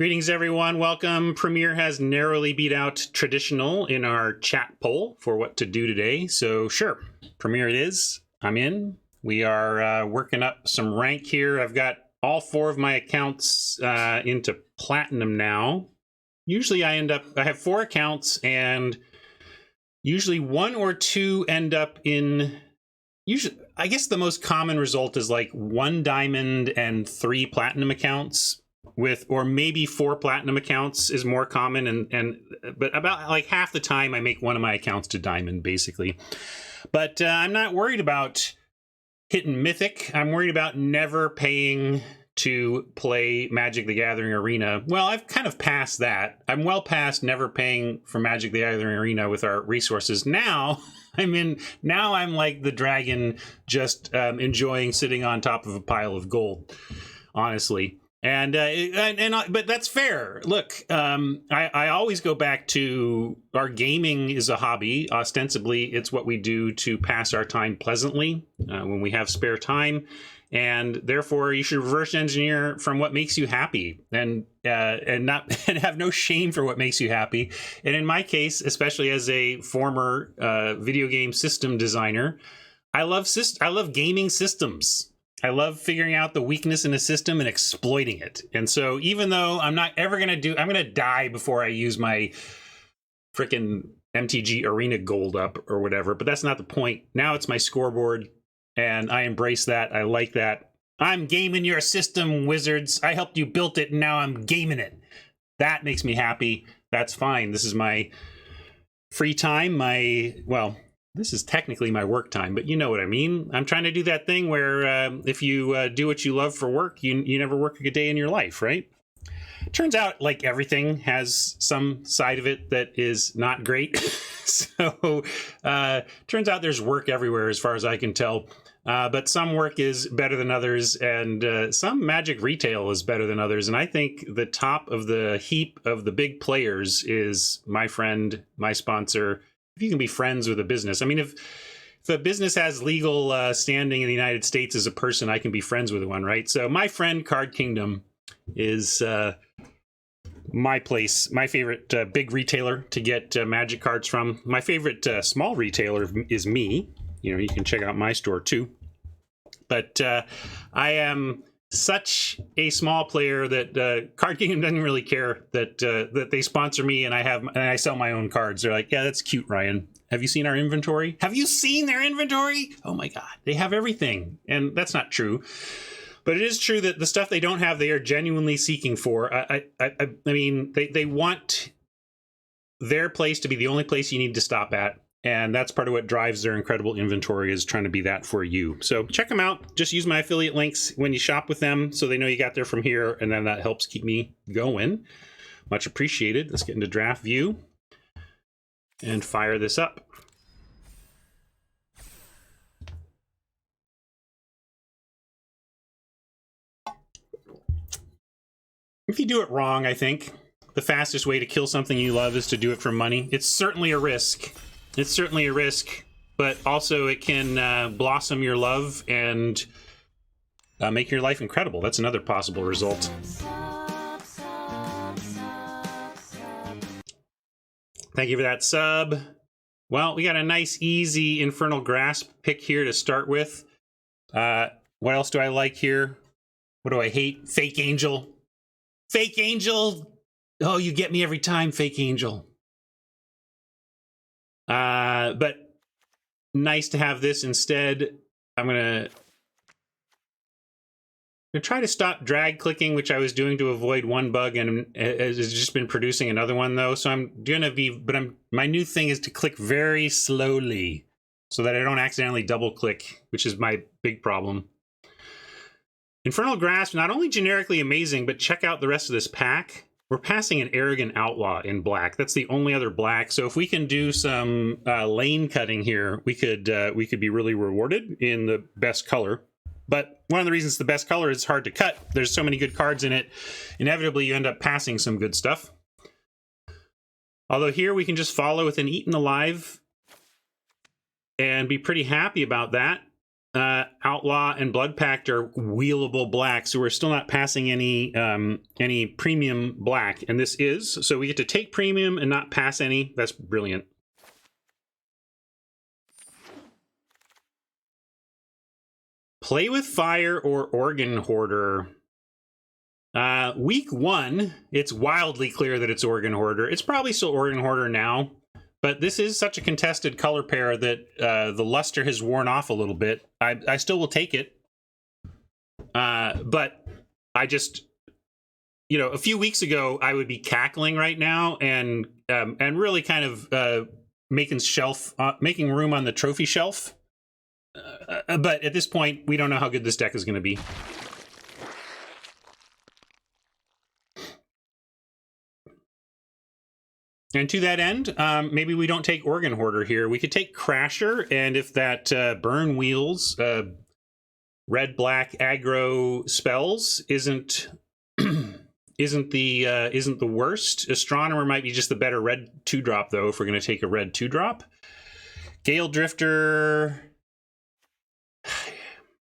Greetings, everyone. Welcome. Premier has narrowly beat out Traditional in our chat poll for what to do today. So sure, Premier it is. I'm in. We are working up some rank here. I've got all 4 of my accounts into Platinum now. Usually I have 4 accounts, and usually 1 or 2 end up in... Usually, I guess the most common result is like 1 Diamond and 3 Platinum accounts. Or maybe 4 Platinum accounts is more common, but about like half the time I make one of my accounts to Diamond, basically. But I'm not worried about hitting Mythic. I'm worried about never paying to play Magic the Gathering Arena. Well, I've kind of passed that. I'm well past never paying for Magic the Gathering Arena with our resources. Now I'm like the dragon, just enjoying sitting on top of a pile of gold, honestly. But that's fair. Look, I always go back to our gaming is a hobby. Ostensibly, it's what we do to pass our time pleasantly when we have spare time, and therefore you should reverse engineer from what makes you happy, and have no shame for what makes you happy. And in my case, especially as a former video game system designer, I love gaming systems. I love figuring out the weakness in a system and exploiting it. And so even though I'm not ever going to I'm going to die before I use my frickin' MTGArena gold up or whatever, but that's not the point. Now it's my scoreboard, and I embrace that. I like that. I'm gaming your system, wizards. I helped you build it, and now I'm gaming it. That makes me happy. That's fine. This is my free time, this is technically my work time, but you know what I mean. I'm trying to do that thing where if you do what you love for work, you never work a day in your life, right? Turns out, like, everything has some side of it that is not great. So turns out there's work everywhere as far as I can tell. But some work is better than others, and some Magic retail is better than others. And I think the top of the heap of the big players is my friend, my sponsor. If you can be friends with a business. I mean, if a business has legal standing in the United States as a person, I can be friends with one, right? So my friend Card Kingdom is my place, my favorite big retailer to get Magic cards from. My favorite small retailer is me. You know, you can check out my store too. But I am such a small player that Card Kingdom doesn't really care that they sponsor me and I sell my own cards. They're like, yeah, that's cute, Ryan. Have you seen our inventory? Have you seen their inventory? Oh my God, they have everything. And that's not true. But it is true that the stuff they don't have, they are genuinely seeking for. I mean, they want their place to be the only place you need to stop at. And that's part of what drives their incredible inventory, is trying to be that for you. So check them out. Just use my affiliate links when you shop with them so they know you got there from here, and then that helps keep me going. Much appreciated. Let's get into draft view and fire this up. If you do it wrong, I think the fastest way to kill something you love is to do it for money. It's certainly a risk. It's certainly a risk, but also it can blossom your love and make your life incredible. That's another possible result. Thank you for that sub. Well, we got a nice, easy Infernal Grasp pick here to start with. What else do I like here? What do I hate? Fake Angel. Fake Angel! Oh, you get me every time, Fake Angel. But nice to have this instead. I'm gonna try to stop drag clicking, which I was doing to avoid one bug, and it's just been producing another one though. So my new thing is to click very slowly so that I don't accidentally double click, which is my big problem. Infernal Grasp, not only generically amazing, but check out the rest of this pack. We're passing an Arrogant Outlaw in black. That's the only other black. So if we can do some lane cutting here, we could be really rewarded in the best color. But one of the reasons the best color is hard to cut, there's so many good cards in it, inevitably you end up passing some good stuff. Although here we can just follow with an Eaten Alive and be pretty happy about that. Outlaw and Blood Pact are wheelable black, so we're still not passing any premium black, and this is, so we get to take premium and not pass any. That's brilliant. Play with Fire or Organ Hoarder. Week 1, it's wildly clear that it's Organ Hoarder. It's probably still Organ Hoarder now, but this is such a contested color pair that the luster has worn off a little bit. I still will take it. But I just, you know, a few weeks ago, I would be cackling right now and really kind of making room on the trophy shelf. But at this point, we don't know how good this deck is going to be. And to that end, maybe we don't take Organ Hoarder here. We could take Crasher, and if that Burn Wheels red-black aggro spells isn't the worst. Astronomer might be just the better red 2-drop though. If we're going to take a red 2-drop, Gale Drifter.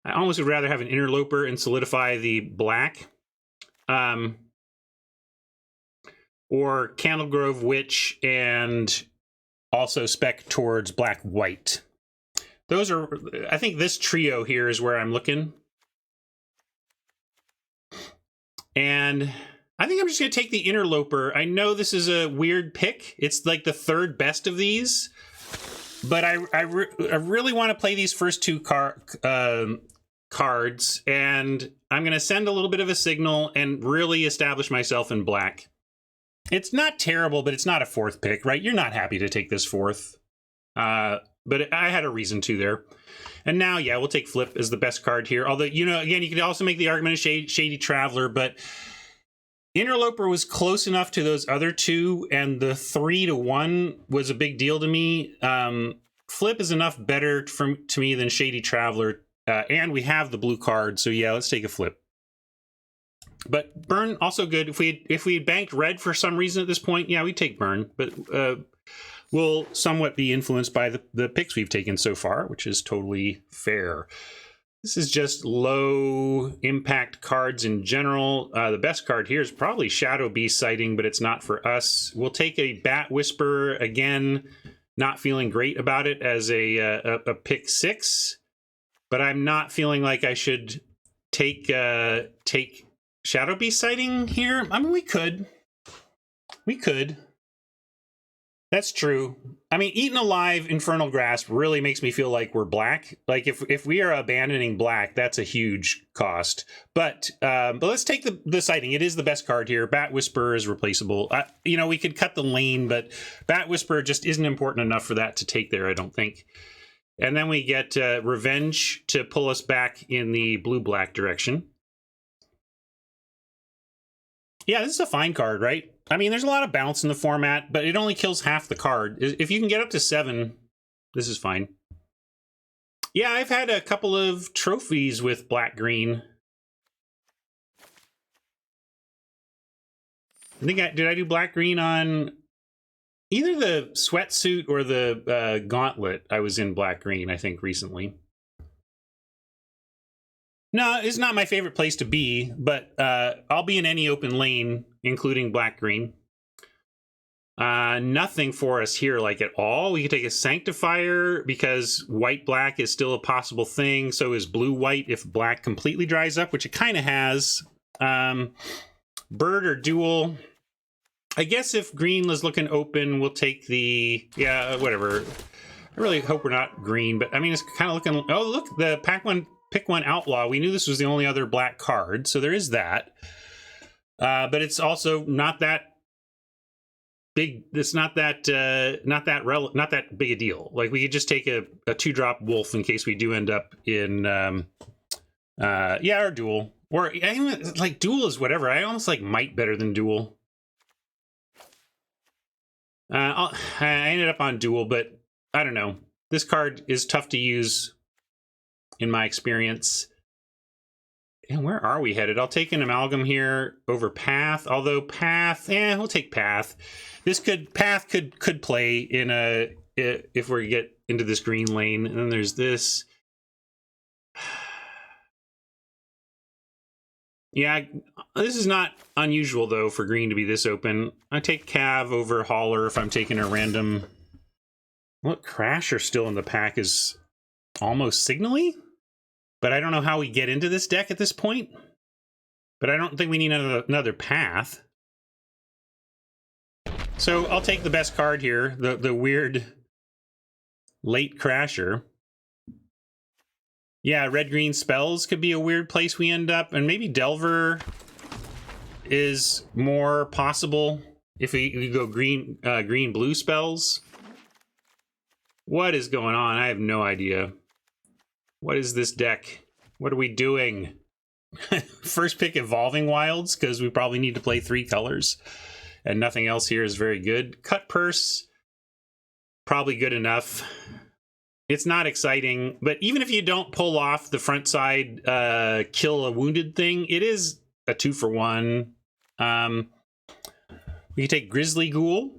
I almost would rather have an Interloper and solidify the black. Or Candlegrove Witch and also spec towards black-white. Those are, I think this trio here is where I'm looking. And I think I'm just going to take the Interloper. I know this is a weird pick. It's like the third best of these. But I really want to play these first two cards. And I'm going to send a little bit of a signal and really establish myself in black. It's not terrible, but it's not a fourth pick, right? You're not happy to take this fourth. But I had a reason to there. And now, yeah, we'll take Flip as the best card here. Although, you know, again, you could also make the argument of Shady Traveler, but Interloper was close enough to those other two, and the 3-1 was a big deal to me. Flip is enough better to me than Shady Traveler, and we have the blue card, so yeah, let's take a Flip. But Burn, also good. If we had banked red for some reason at this point, yeah, we'd take Burn. But we'll somewhat be influenced by the picks we've taken so far, which is totally fair. This is just low impact cards in general. The best card here is probably Shadow Beast Sighting, but it's not for us. We'll take a Bat Whisper again. Not feeling great about it as a pick 6, but I'm not feeling like I should take Shadow Beast Sighting here. I mean, we could. That's true. I mean, Eaten Alive Infernal Grasp really makes me feel like we're black. Like if we are abandoning black, that's a huge cost. But let's take the Sighting. It is the best card here. Bat Whisper is replaceable. You know, we could cut the lane, but Bat Whisper just isn't important enough for that to take there, I don't think. And then we get Revenge to pull us back in the blue-black direction. Yeah, this is a fine card, right? I mean, there's a lot of bounce in the format, but it only kills half the card. If you can get up to 7, this is fine. Yeah, I've had a couple of trophies with black-green. I think did I do black-green on either the sweatsuit or the gauntlet? I was in black-green, I think, recently. No, it's not my favorite place to be, but I'll be in any open lane, including black-green. Nothing for us here, like, at all. We could take a Sanctifier, because white-black is still a possible thing. So is blue-white if black completely dries up, which it kind of has. Bird or Duel. I guess if green was looking open, we'll take the... Yeah, whatever. I really hope we're not green, but, I mean, it's kind of looking... Oh, look, the Pick one Outlaw. We knew this was the only other black card, so there is that. But it's also not that big. It's not that big a deal. Like, we could just take a 2-drop Wolf in case we do end up in or Duel, or like Duel is whatever. I almost like Might better than Duel. I ended up on Duel, but I don't know. This card is tough to use, in my experience. And where are we headed? I'll take an Amalgam here over Path, although Path, we'll take Path. Path could play in if we get into this green lane. And then there's this. Yeah, this is not unusual, though, for green to be this open. I take Cav over Hauler if I'm taking a random... What, Crasher still in the pack is almost Signally? But I don't know how we get into this deck at this point. But I don't think we need another path. So I'll take the best card here, the weird late Crasher. Yeah, red-green spells could be a weird place we end up, and maybe Delver is more possible if we go green-blue spells. What is going on? I have no idea. What is this deck? What are we doing? First pick Evolving Wilds, because we probably need to play 3 colors, and nothing else here is very good. Cut Purse, probably good enough. It's not exciting, but even if you don't pull off the front side kill a wounded thing, it is a 2-for-1. We can take Grizzly Ghoul.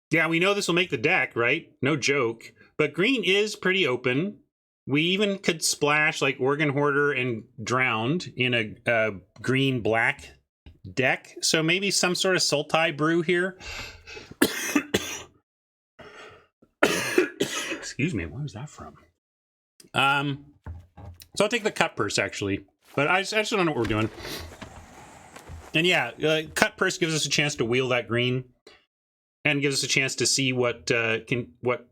Yeah, we know this will make the deck, right? No joke. But green is pretty open. We even could splash like Organ Hoarder and Drowned in a green-black deck. So maybe some sort of Sultai brew here. Excuse me, where was that from? So I'll take the Cut Purse, actually. But I just don't know what we're doing. And yeah, Cut Purse gives us a chance to wheel that green. And gives us a chance to see what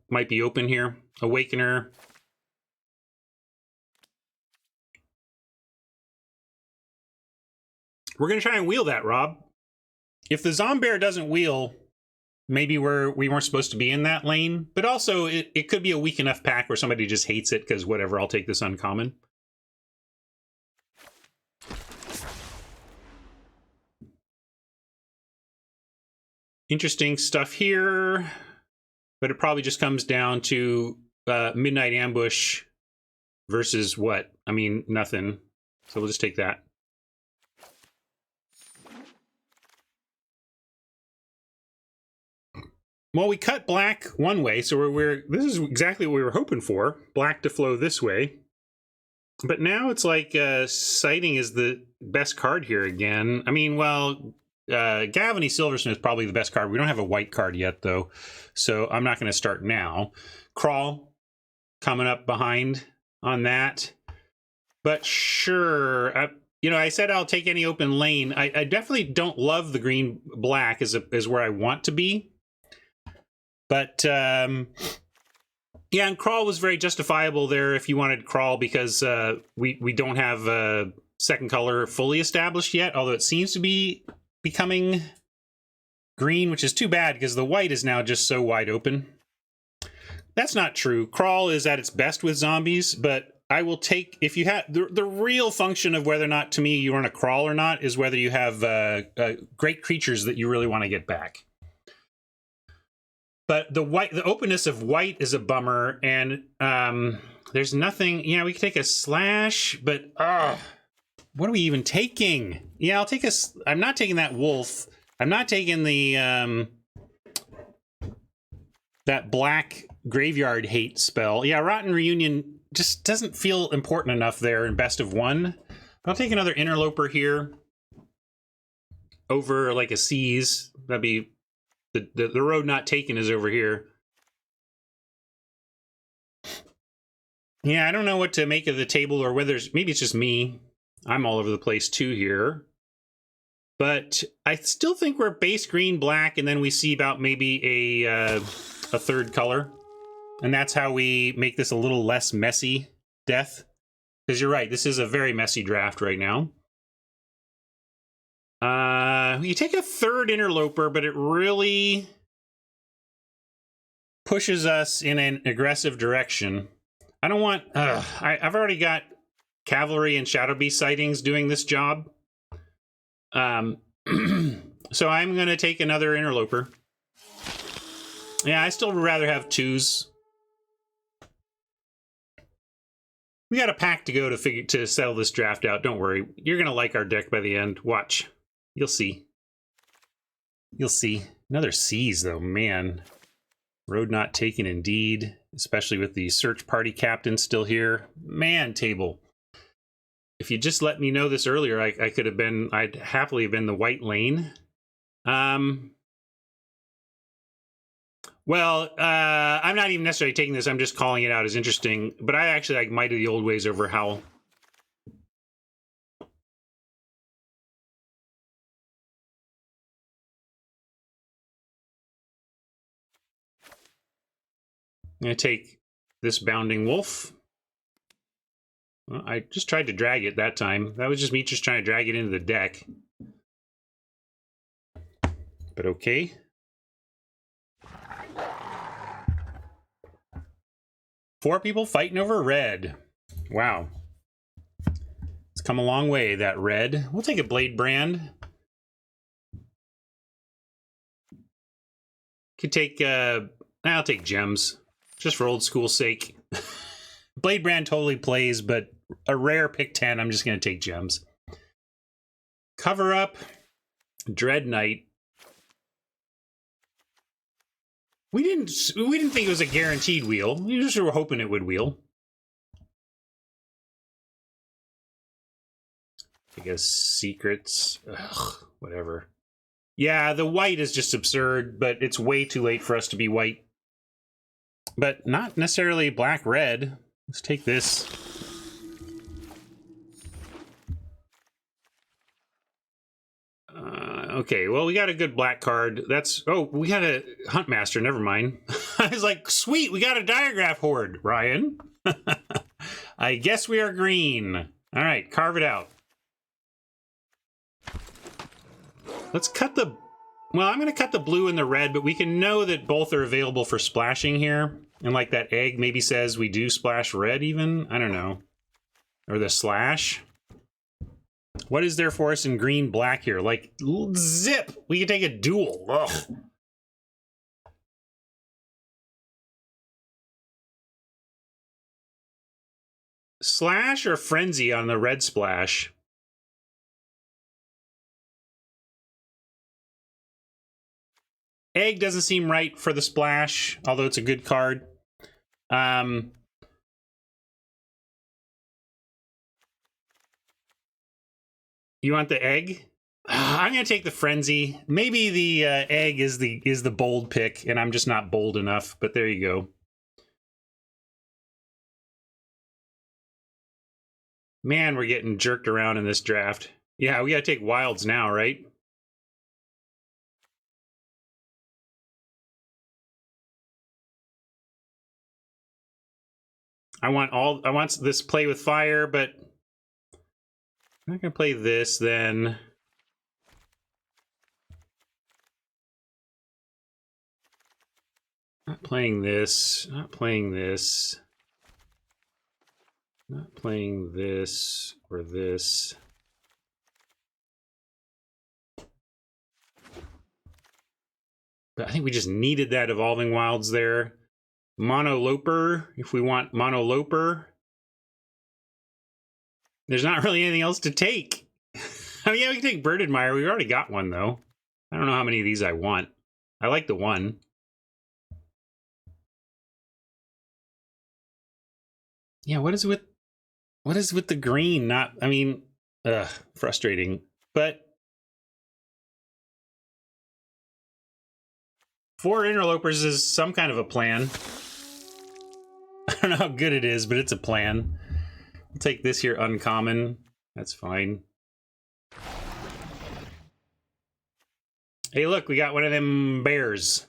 might be open here. Awakener. We're going to try and wheel that, Rob. If the Zombear doesn't wheel, maybe we weren't supposed to be in that lane. But also, it could be a weak enough pack where somebody just hates it because whatever, I'll take this uncommon. Interesting stuff here. But it probably just comes down to Midnight Ambush versus what? I mean, nothing. So we'll just take that. Well, we cut black one way, so this is exactly what we were hoping for. Black to flow this way. But now it's like Sighting is the best card here again. I mean, well, Gavany Silversmith is probably the best card. We don't have a white card yet, though, so I'm not going to start now. Crawl coming up behind on that. But sure, I said I'll take any open lane. I definitely don't love the green-black as where I want to be. But, yeah, and Crawl was very justifiable there if you wanted Crawl because we don't have a second color fully established yet, although it seems to be becoming green, which is too bad because the white is now just so wide open. That's not true. Crawl is at its best with zombies, but I will take, if you have, the real function of whether or not, to me, you run a Crawl or not is whether you have great creatures that you really want to get back. But the openness of white is a bummer, and there's nothing. Yeah, we could take a slash, but what are we even taking? Yeah, I'll take a. I'm not taking that wolf. I'm not taking the that black graveyard hate spell. Yeah, Rotten Reunion just doesn't feel important enough there in best of one. But I'll take another Interloper here over like a Seize. That'd be. The road not taken is over here. Yeah, I don't know what to make of the table or whether maybe it's just me. I'm all over the place too here. But I still think we're base green black and then we see about maybe a third color. And that's how we make this a little less messy death. Because you're right, this is a very messy draft right now. You take a third Interloper, but it really pushes us in an aggressive direction. I don't want... I've already got Cavalry and Shadow Beast sightings doing this job. So I'm going to take another Interloper. Yeah, I still would rather have twos. We got a pack to go to settle this draft out. Don't worry. You're going to like our deck by the end. Watch. You'll see. You'll see. Another Seize, though, man. Road not taken indeed, especially with the search party captain still here. Man, table. If you just let me know this earlier, I could have been, I'd happily have been the white lane. Well, I'm not even necessarily taking this. I'm just calling it out as interesting. But I actually like Might of the Old Ways over Howl. I'm going to take this Bounding Wolf. Well, I just tried to drag it that time. That was just me just trying to drag it into the deck. But okay. Four people fighting over red. Wow. It's come a long way, that red. We'll take a Blade Brand. Could take, I'll take Gems. Just for old school sake. Blade Brand totally plays, but a rare pick 10, I'm just going to take Gems. Cover Up. Dread Knight. We didn't think it was a guaranteed wheel. We just were hoping it would wheel. I guess Secrets. Ugh, whatever. Yeah, the white is just absurd, but it's way too late for us to be white. But not necessarily black-red. Let's take this. Okay, well, we got a good black card. That's... Oh, we got a Huntmaster. Never mind. I was like, sweet, we got a Diagraph Horde, Ryan. I guess we are green. All right, carve it out. Let's cut the... Well, I'm going to cut the blue and the red, but we can know that both are available for splashing here. And like that egg maybe says we do splash red even. I don't know. Or the slash. What is there for us in green black here? Like, zip! We can take a duel. Ugh. Slash or Frenzy on the red splash? Egg doesn't seem right for the splash, although it's a good card. You want the egg? I'm gonna take the Frenzy. Maybe the egg is the bold pick, and I'm just not bold enough. But there you go. Man, we're getting jerked around in this draft. Yeah, we gotta take wilds now, right? I want this play with fire, but I'm not gonna play this then. Not playing this, not playing this. Not playing this or this. But I think we just needed that Evolving Wilds there. Mono Loper, if we want Mono Loper. There's not really anything else to take. I mean, yeah, we can take Bird Admire. We've already got one, though. I don't know how many of these I want. I like the one. Yeah, what is with the green? Not, I mean, frustrating. But 4 Interlopers is some kind of a plan. I don't know how good it is, but it's a plan. We'll take this here uncommon. That's fine. Hey, look, we got one of them bears.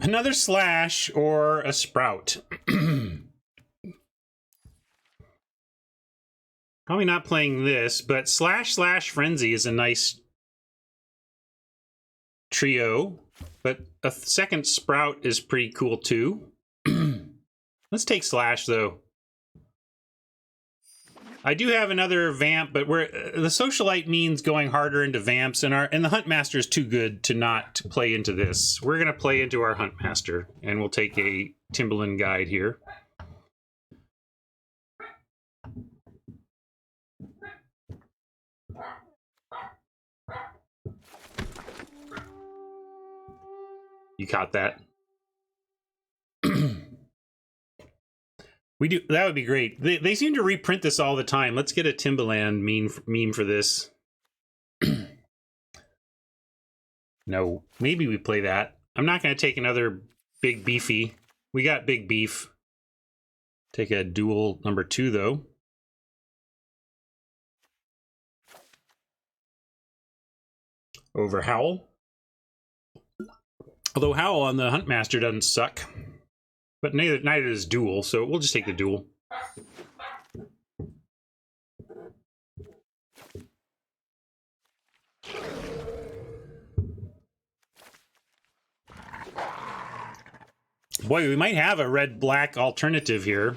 Another slash or a sprout. Probably not playing this, but slash frenzy is a nice trio. But a second sprout is pretty cool too. Let's take slash though. I do have another vamp, but the socialite means going harder into vamps, and the Huntmaster is too good to not play into this. We're gonna play into our Huntmaster, and we'll take a Timberland guide here. You caught that. We do. That would be great. They seem to reprint this all the time. Let's get a Timbaland meme for this. No, maybe we play that. I'm not going to take another big beefy. We got big beef. Take a dual number 2 though. Over Howl. Although Howl on the Huntmaster doesn't suck. But neither does dual, so we'll just take the dual. Boy, we might have a red-black alternative here.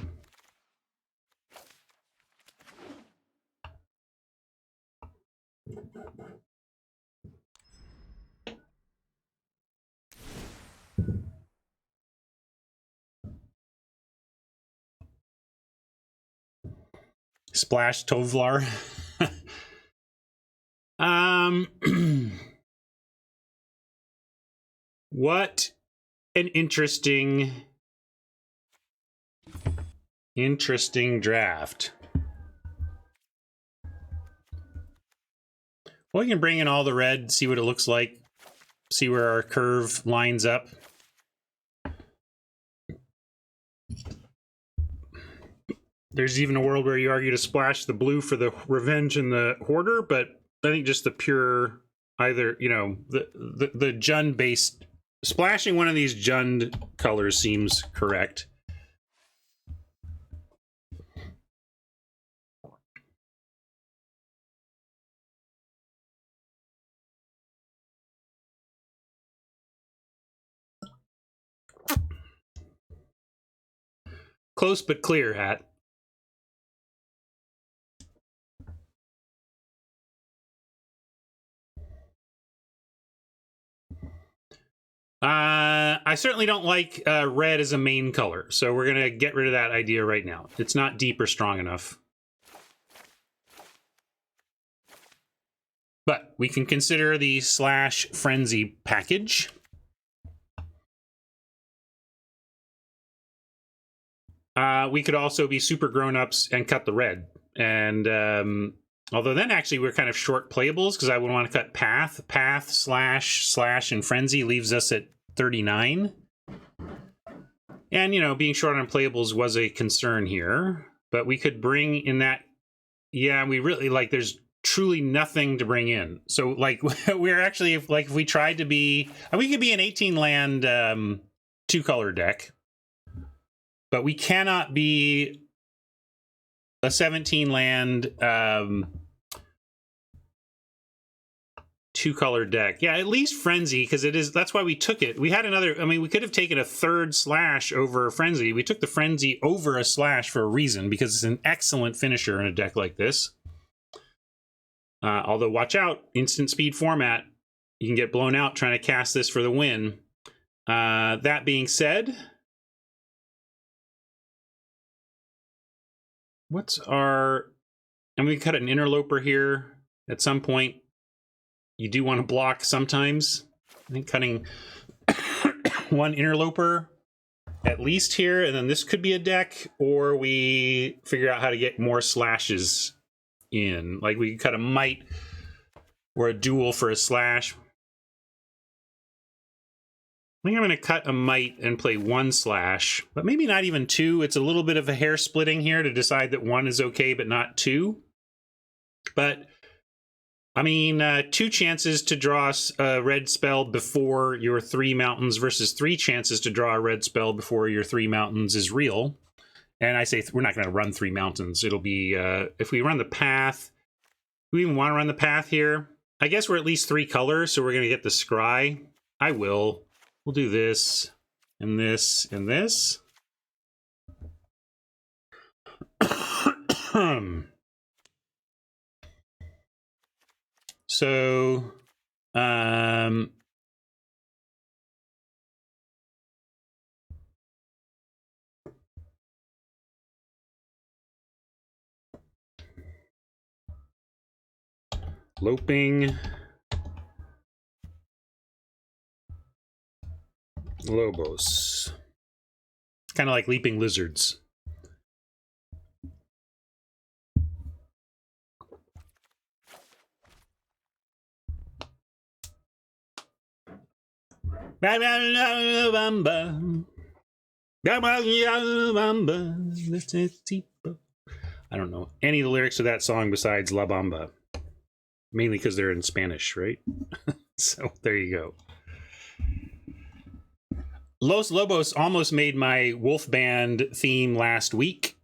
Splash Tovlar. What an interesting draft. Well, we can bring in all the red, see what it looks like, see where our curve lines up. There's even a world where you argue to splash the blue for the Revenge and the Hoarder, but I think just the pure, either, you know, the Jund-based, splashing one of these Jund colors seems correct. Close but clear, Hat. I certainly don't like red as a main color, so we're going to get rid of that idea right now. It's not deep or strong enough. But we can consider the Slash Frenzy package. We could also be super grown-ups and cut the red. And although then actually we're kind of short playables because I would want to cut Path. Path, Slash, and Frenzy leaves us at 39. And, you know, being short on playables was a concern here. But we could bring in that... Yeah, we really, like, there's truly nothing to bring in. So, like, we're actually, like, if we tried to be... we could be an 18-land 2-color deck. But we cannot be a 17-land 2-color deck. Yeah, at least Frenzy, because it is. That's why we took it. We had another. I mean, we could have taken a third Slash over Frenzy. We took the Frenzy over a Slash for a reason, because it's an excellent finisher in a deck like this. Although, watch out, instant speed format. You can get blown out trying to cast this for the win. That being said... What's our... And we cut an interloper here at some point. You do want to block sometimes. I think cutting one interloper at least here, and then this could be a deck, or we figure out how to get more slashes in. Like we could cut a Might or a dual for a slash. I think I'm going to cut a Might and play 1 slash, but maybe not even 2. It's a little bit of a hair splitting here to decide that 1 is okay, but not 2. But, I mean, 2 chances to draw a red spell before your 3 mountains versus 3 chances to draw a red spell before your 3 mountains is real. And I say we're not going to run 3 mountains. It'll be, if we run the path, do we even want to run the path here? I guess we're at least 3 colors, so we're going to get the scry. I will. We'll do this, and this, and this. So, Loping. Lobos. Kind of like leaping lizards. I don't know any of the lyrics to that song besides La Bamba. Mainly because they're in Spanish, right? So there you go. Los Lobos almost made my Wolf Band theme last week,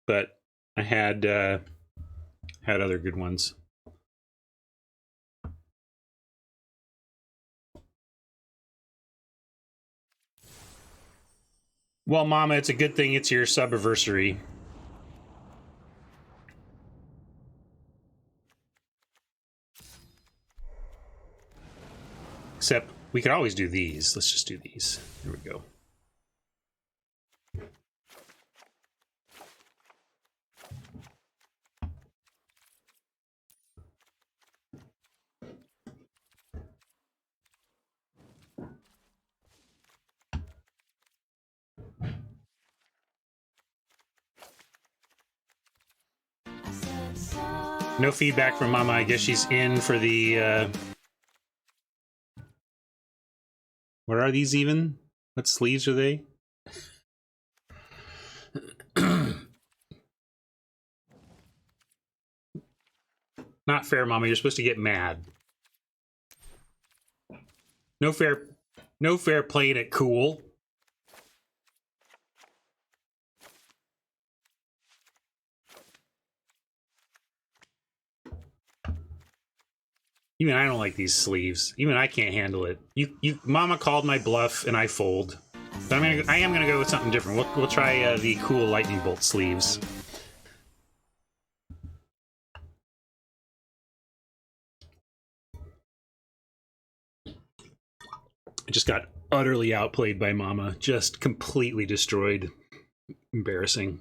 but I had other good ones. Well, Mama, it's a good thing it's your subiversary. Except we could always do these. Let's just do these. There we go. No feedback from Mama. I guess she's in for the... What are these even? What sleeves are they? Not fair, Mama. You're supposed to get mad. No fair playing it cool. Even I don't like these sleeves. Even I can't handle it. Mama called my bluff, and I fold. But I am gonna go with something different. We'll try the cool lightning bolt sleeves. I just got utterly outplayed by Mama. Just completely destroyed. Embarrassing.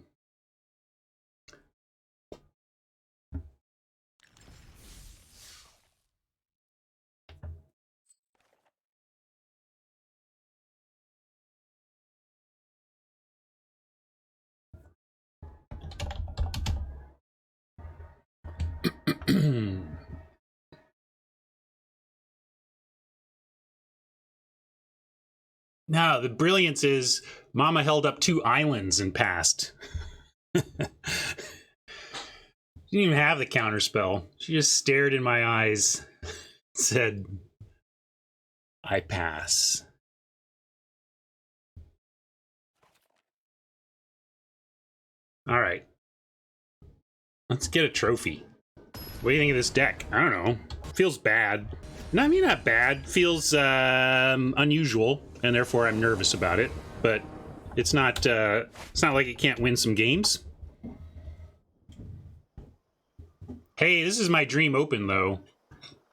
Now, the brilliance is Mama held up 2 islands and passed. She didn't even have the counterspell. She just stared in my eyes, said, I pass. All right. Let's get a trophy. What do you think of this deck? I don't know. Feels bad. No, I mean, not bad. Feels unusual, and therefore I'm nervous about it. But it's not like it can't win some games. Hey, this is my dream open, though.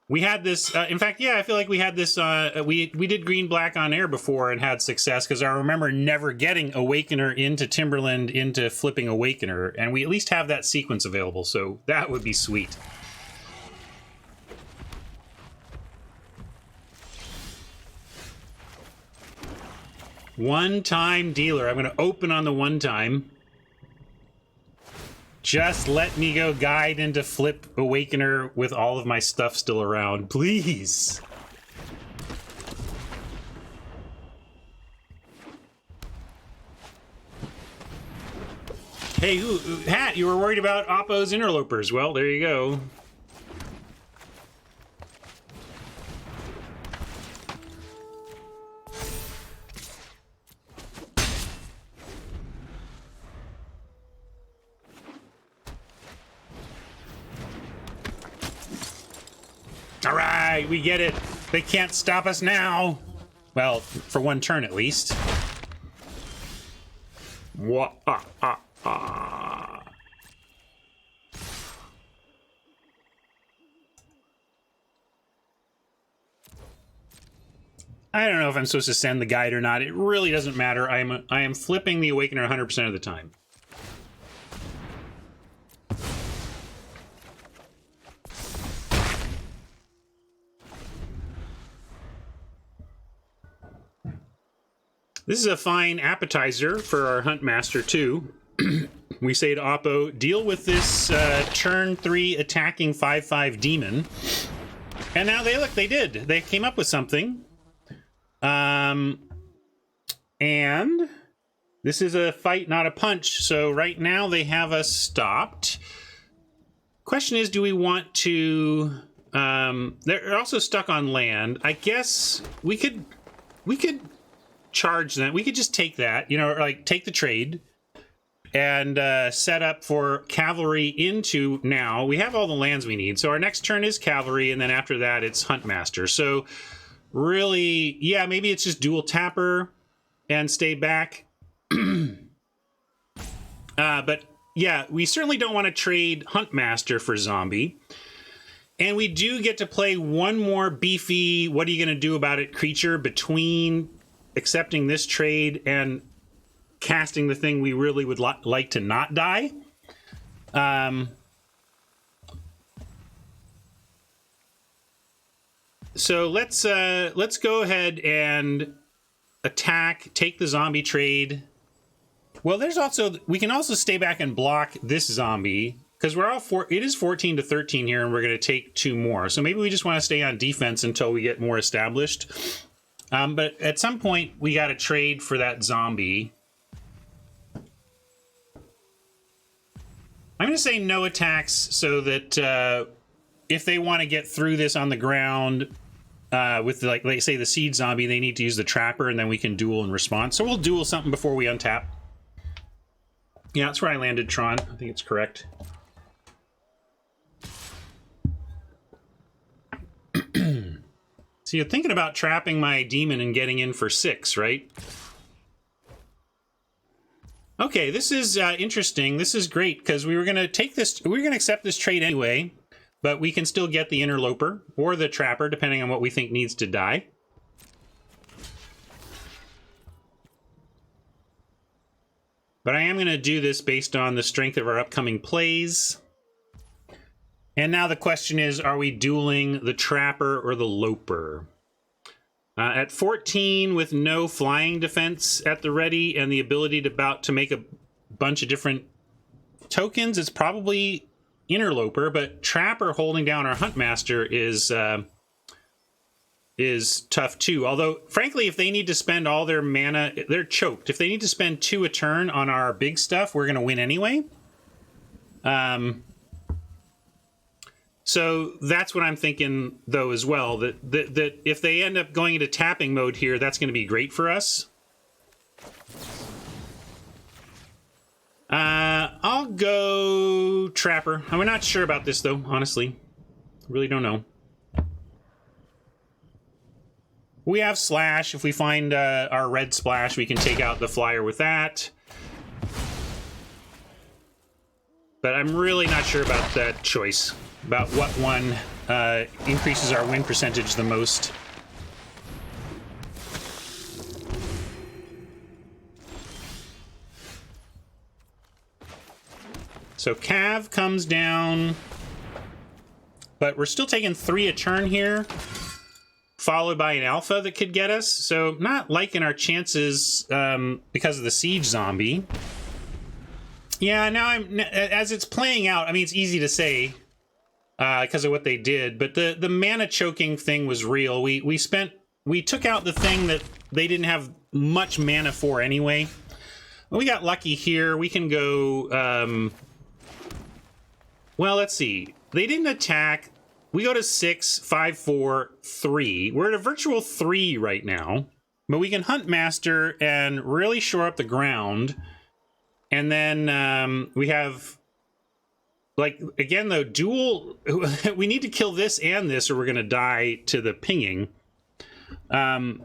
We had this, in fact, yeah, I feel like we had this, we did green-black on air before and had success, because I remember never getting Awakener into Timberland into flipping Awakener, and we at least have that sequence available, so that would be sweet. One-time dealer. I'm going to open on the one-time. Just let me go guide into flip Awakener with all of my stuff still around, please. Hey, Hat, you were worried about Oppo's interlopers. Well, there you go. All right, we get it. They can't stop us now. Well, for one turn at least. I don't know if I'm supposed to send the guide or not. It really doesn't matter. I am flipping the Awakener 100% of the time. This is a fine appetizer for our Huntmaster too. We say to Oppo, deal with this turn 3 attacking 5/5 demon. And now they did. They came up with something. And this is a fight, not a punch. So right now they have us stopped. Question is, do we want to... they're also stuck on land. I guess we could charge them. We could just take that, you know, like take the trade and set up for cavalry into now. We have all the lands we need. So our next turn is cavalry, and then after that it's Huntmaster. So really, yeah, maybe it's just dual tapper and stay back. But yeah, we certainly don't want to trade Huntmaster for zombie. And we do get to play one more beefy, what are you going to do about it creature between accepting this trade and casting the thing we really would like to not die. So let's go ahead and attack, take the zombie trade. Well, there's also, we can also stay back and block this zombie because we're all it is 14 to 13 here, and we're going to take 2 more. So maybe we just want to stay on defense until we get more established. But at some point we got to trade for that zombie. I'm going to say no attacks so that if they want to get through this on the ground with, like say, the siege zombie, they need to use the trapper, and then we can duel in response. So we'll duel something before we untap. Yeah, that's where I landed, Tron. I think it's correct. So you're thinking about trapping my demon and getting in for 6, right? Okay, this is interesting. This is great because we were going to take this, we were going to accept this trade anyway, but we can still get the interloper or the trapper depending on what we think needs to die. But I am going to do this based on the strength of our upcoming plays. And now the question is, are we dueling the trapper or the loper? At 14 with no flying defense at the ready and the ability to make a bunch of different tokens, it's probably interloper, but trapper holding down our Huntmaster is tough too. Although, frankly, if they need to spend all their mana, they're choked. If they need to spend 2 a turn on our big stuff, we're going to win anyway. So that's what I'm thinking, though, as well. That if they end up going into tapping mode here, that's going to be great for us. I'll go Trapper. I'm not sure about this, though, honestly. Really don't know. We have Slash. If we find our red splash, we can take out the flyer with that. But I'm really not sure about that choice. About what one increases our win percentage the most. So Cav comes down, but we're still taking 3 a turn here, followed by an alpha that could get us. So not liking our chances because of the siege zombie. Yeah, now as it's playing out, I mean, it's easy to say because of what they did, but the mana choking thing was real. We took out the thing that they didn't have much mana for anyway. Well, we got lucky here. We can go, well, let's see. They didn't attack. We go to 6, 5, 4, 3. We're at a virtual 3 right now, but we can Huntmaster and really shore up the ground. And then we have, like, again, though, dual... we need to kill this and this or we're going to die to the pinging. Yeah,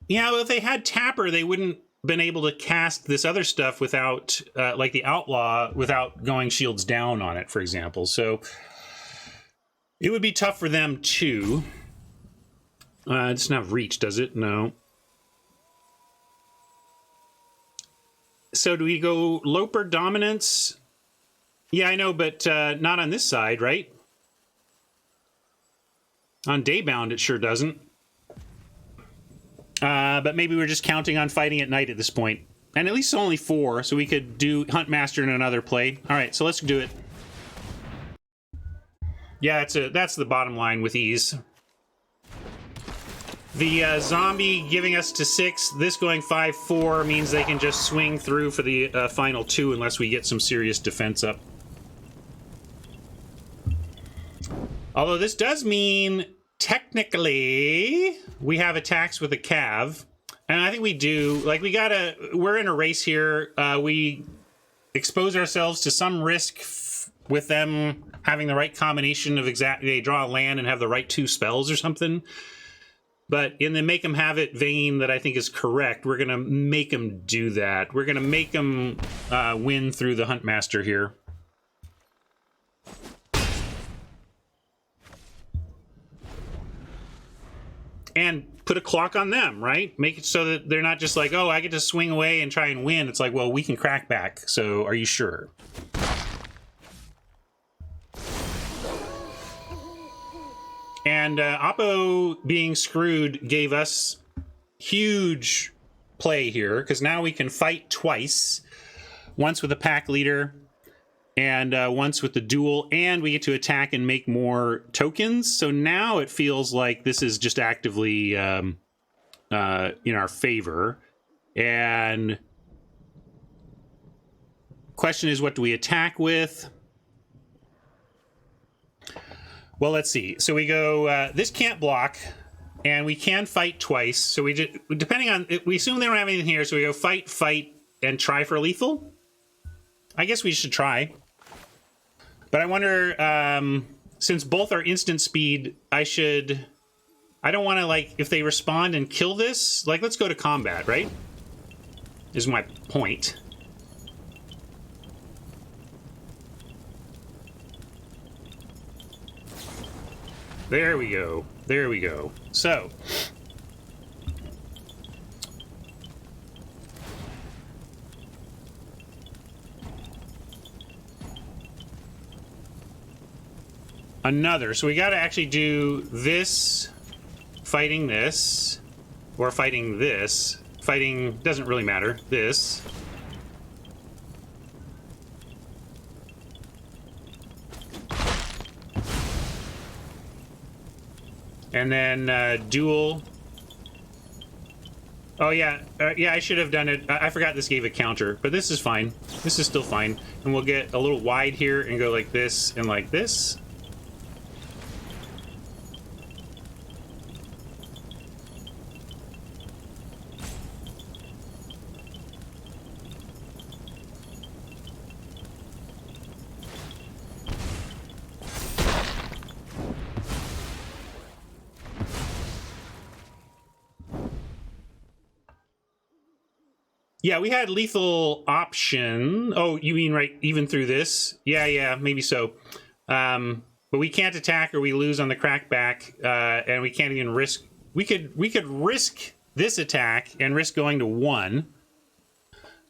well, if they had Tapper, they wouldn't been able to cast this other stuff without, like the Outlaw, without going shields down on it, for example. So it would be tough for them, too. It doesn't have reach, does it? No. So do we go Loper Dominance? Yeah, I know, but not on this side, right? On Daybound, it sure doesn't. But maybe we're just counting on fighting at night at this point. And at least only 4, so we could do Huntmaster in another play. All right, so let's do it. Yeah, that's the bottom line with ease. The zombie giving us to 6, this going 5-4 means they can just swing through for the final 2 unless we get some serious defense up. Although this does mean, technically, we have attacks with a cav. And I think we do. Like, we're in a race here. We expose ourselves to some risk with them having the right combination of they draw a land and have the right 2 spells or something. But in the make them have it vein that I think is correct, we're going to make them do that. We're going to make them win through the Huntmaster here. And put a clock on them, right? Make it so that they're not just like, oh, I get to swing away and try and win. It's like, well, we can crack back, so are you sure? And Oppo being screwed gave us huge play here, because now we can fight twice. Once with a pack leader, and once with the duel, and we get to attack and make more tokens. So now it feels like this is just actively in our favor. And question is, what do we attack with? Well, let's see. So we go, this can't block, and we can fight twice. So we just, depending on, we assume they don't have anything here, so we go fight, fight, and try for lethal. I guess we should try. But I wonder, since both are instant speed, I don't want to, like, if they respond and kill this, like, let's go to combat, right? Is my point. There we go. There we go. So. Another. So we got to actually do this, fighting this, or fighting this. Fighting doesn't really matter. This. And then duel. Oh yeah, yeah, I should have done it. I forgot this gave a counter, but this is fine. This is still fine. And we'll get a little wide here and go like this and like this. Yeah, we had lethal option. Oh, you mean right even through this? Yeah, maybe so. But we can't attack or we lose on the crackback, and we can't even risk. We could risk this attack and risk going to 1.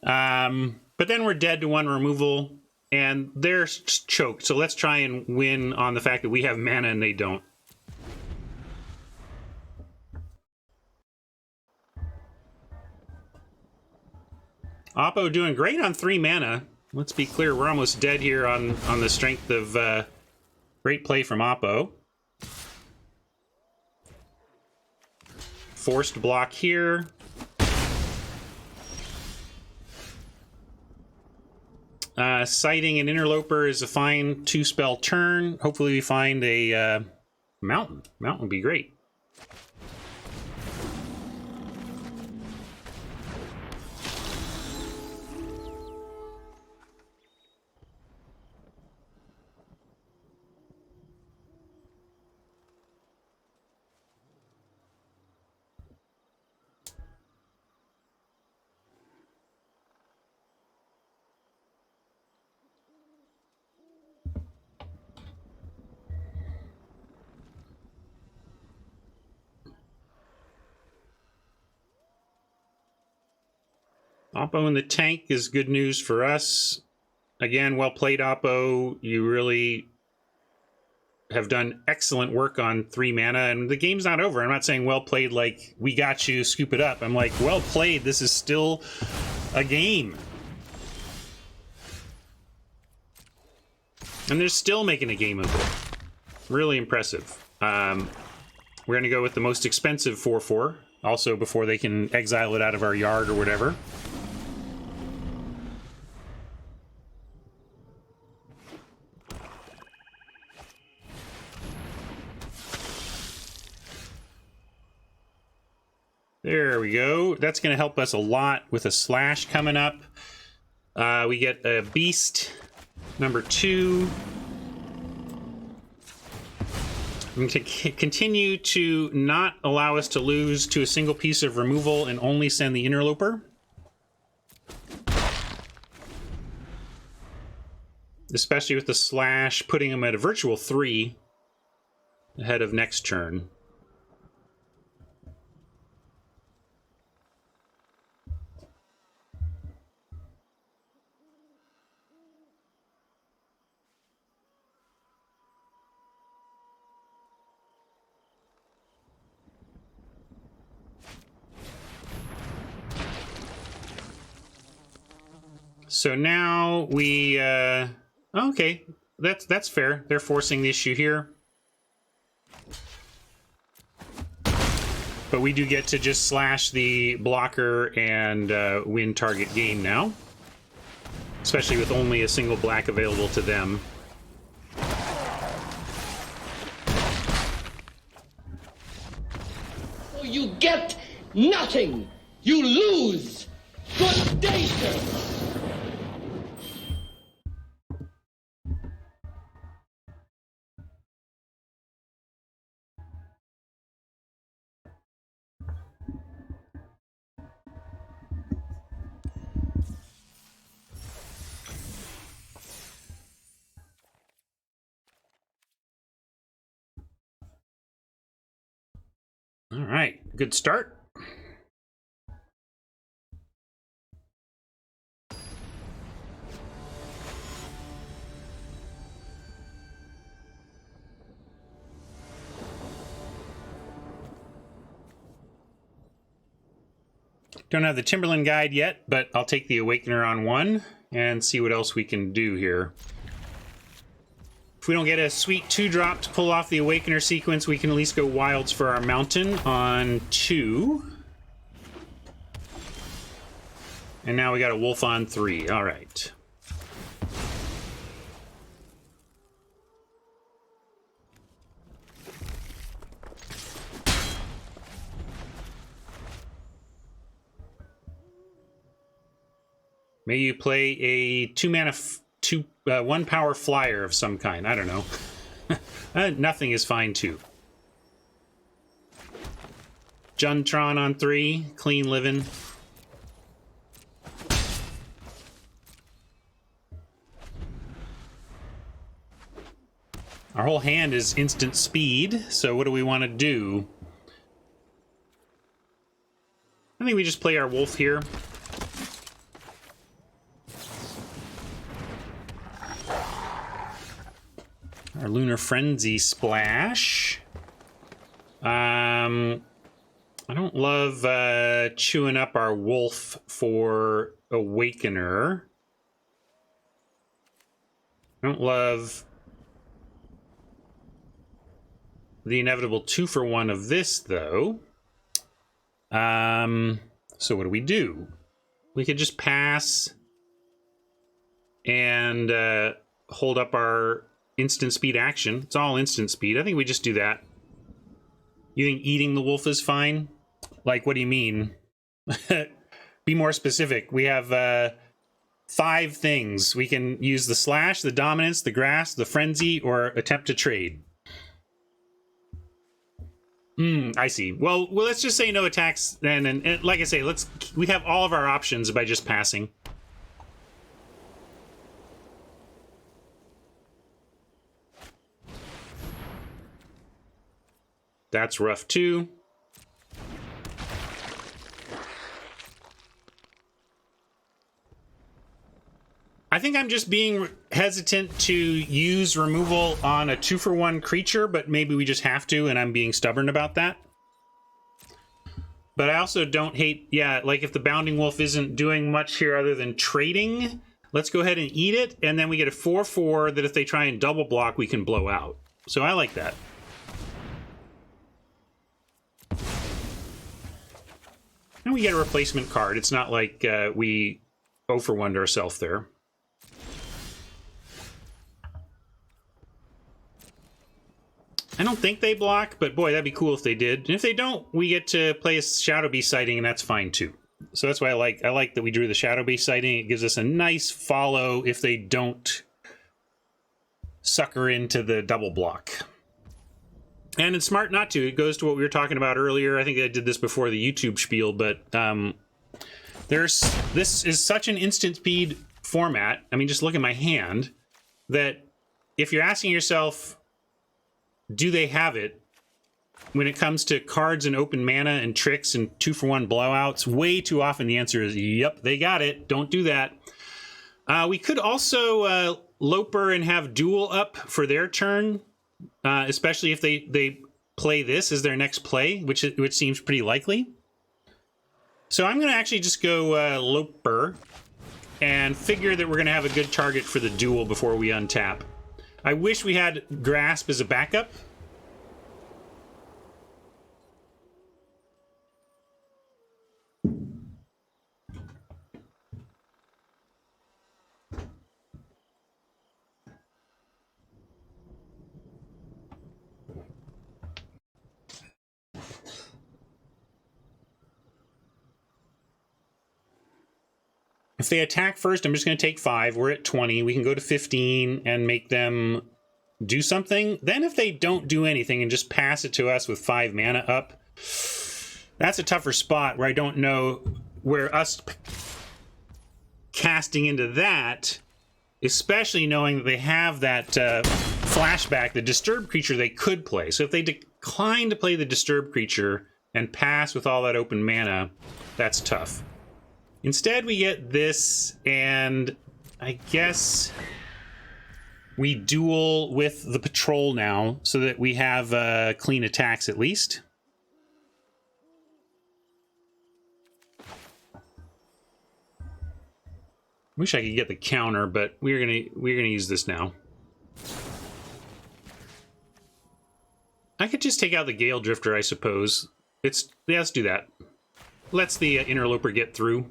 But then we're dead to 1 removal, and they're choked. So let's try and win on the fact that we have mana and they don't. Oppo doing great on 3 mana. Let's be clear, we're almost dead here on the strength of great play from Oppo. Forced block here. Sighting an Interloper is a fine 2-spell turn. Hopefully we find a mountain. Mountain would be great. Oppo in the tank is good news for us. Again, well played, Oppo. You really have done excellent work on 3 mana, and the game's not over. I'm not saying well played like we got you, scoop it up. I'm like, well played, this is still a game. And they're still making a game of it. Really impressive. We're going to go with the most expensive 4/4, also before they can exile it out of our yard or whatever. There we go. That's going to help us a lot with a slash coming up. We get a beast, number 2. I'm going to continue to not allow us to lose to a single piece of removal and only send the interloper. Especially with the slash, putting him at a virtual 3 ahead of next turn. So now we, okay, that's fair. They're forcing the issue here. But we do get to just slash the blocker and win target game now. Especially with only a single black available to them. You get nothing! You lose! Good day, sir! All right, good start. Don't have the Timberland guide yet, but I'll take the Awakener on 1 and see what else we can do here. If we don't get a sweet 2-drop to pull off the Awakener sequence, we can at least go Wilds for our Mountain on 2. And now we got a Wolf on 3. All right. May you play a 2-mana, 1-power flyer of some kind. I don't know. Nothing is fine too. Juntron on 3, clean living. Our whole hand is instant speed, so what do we want to do? I think we just play our wolf here. Our Lunar Frenzy splash. I don't love chewing up our wolf for Awakener. I don't love the inevitable 2-for-1 of this, though. So what do? We could just pass and hold up our instant speed action. It's all instant speed. I think we just do that. You think eating the wolf is fine? Like, what do you mean? Be more specific. We have 5 things. We can use the slash, the dominance, the grasp, the frenzy, or attempt to trade. I see. Well, let's just say no attacks then. And like I say, we have all of our options by just passing. That's rough too. I think I'm just being hesitant to use removal on a 2-for-1 creature, but maybe we just have to, and I'm being stubborn about that. But I also don't hate, yeah, like if the Bounding Wolf isn't doing much here other than trading, let's go ahead and eat it, and then we get a 4/4 that if they try and double block, we can blow out. So I like that. And we get a replacement card. It's not like we 0-for-1'd ourselves there. I don't think they block, but boy, that'd be cool if they did. And if they don't, we get to play a Shadow Beast sighting, and that's fine too. So that's why I like that we drew the Shadow Beast sighting. It gives us a nice follow if they don't sucker into the double block. And it's smart not to. It goes to what we were talking about earlier. I think I did this before the YouTube spiel, but this is such an instant speed format. I mean, just look at my hand, that if you're asking yourself, do they have it? When it comes to cards and open mana and tricks and 2-for-1 blowouts, way too often the answer is, yep, they got it. Don't do that. We could also Loper and have Duel up for their turn, especially if they play this as their next play, which seems pretty likely. So I'm going to actually just go Loper and figure that we're going to have a good target for the Duel before we untap. I wish we had Grasp as a backup. If they attack first, I'm just going to take 5. We're at 20. We can go to 15 and make them do something. Then if they don't do anything and just pass it to us with 5 mana up, that's a tougher spot where I don't know where us casting into that, especially knowing that they have that flashback, the Disturbed creature they could play. So if they decline to play the Disturbed creature and pass with all that open mana, that's tough. Instead, we get this, and I guess we duel with the Patrol now so that we have clean attacks at least. Wish I could get the counter, but we're gonna use this now. I could just take out the Gale Drifter, I suppose. Yeah, let's do that. Let's the Interloper get through.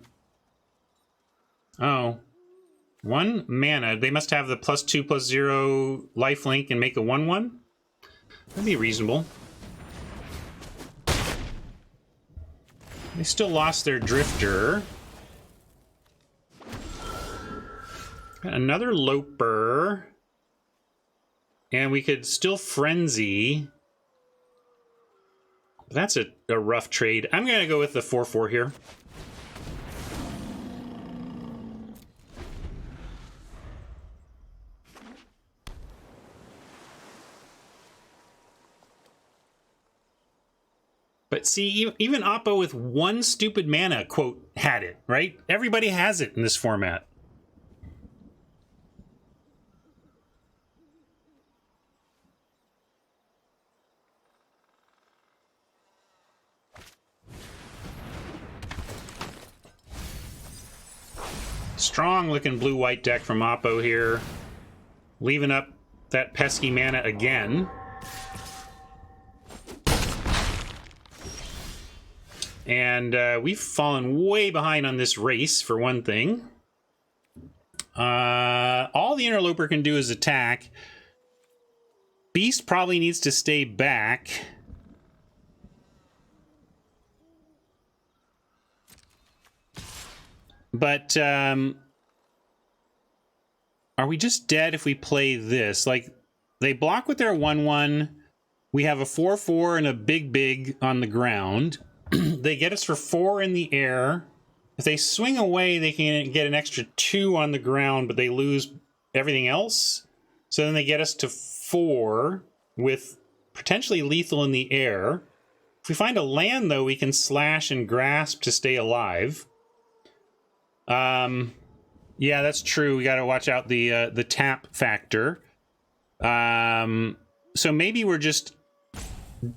Oh, 1 mana. They must have the +2/+0 lifelink and make a 1/1. That'd be reasonable. They still lost their Drifter. Got another Loper. And we could still Frenzy. That's a rough trade. I'm going to go with the 4/4 here. But see, even Oppo with 1 stupid mana, quote, had it, right? Everybody has it in this format. Strong looking blue-white deck from Oppo here. Leaving up that pesky mana again. And we've fallen way behind on this race, for one thing. All the Interloper can do is attack. Beast probably needs to stay back. But are we just dead if we play this? Like, they block with their 1/1. We have a 4/4 and a big on the ground. They get us for 4 in the air. If they swing away, they can get an extra 2 on the ground, but they lose everything else. So then they get us to 4 with potentially lethal in the air. If we find a land, though, we can slash and grasp to stay alive. Yeah, Yeah, that's true. We got to watch out the tap factor. So maybe we're just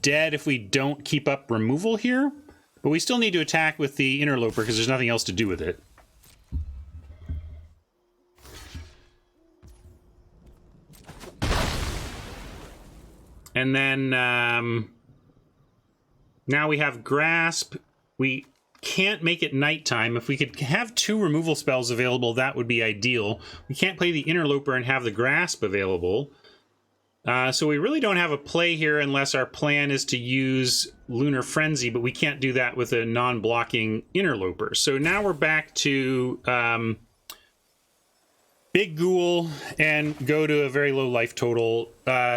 dead if we don't keep up removal here, but we still need to attack with the Interloper because there's nothing else to do with it. And then now we have Grasp. We can't make it nighttime. If we could have 2 removal spells available, that would be ideal. We can't play the Interloper and have the Grasp available. So we really don't have a play here unless our plan is to use Lunar Frenzy, but we can't do that with a non-blocking Interloper. So now we're back to Big Ghoul and go to a very low life total,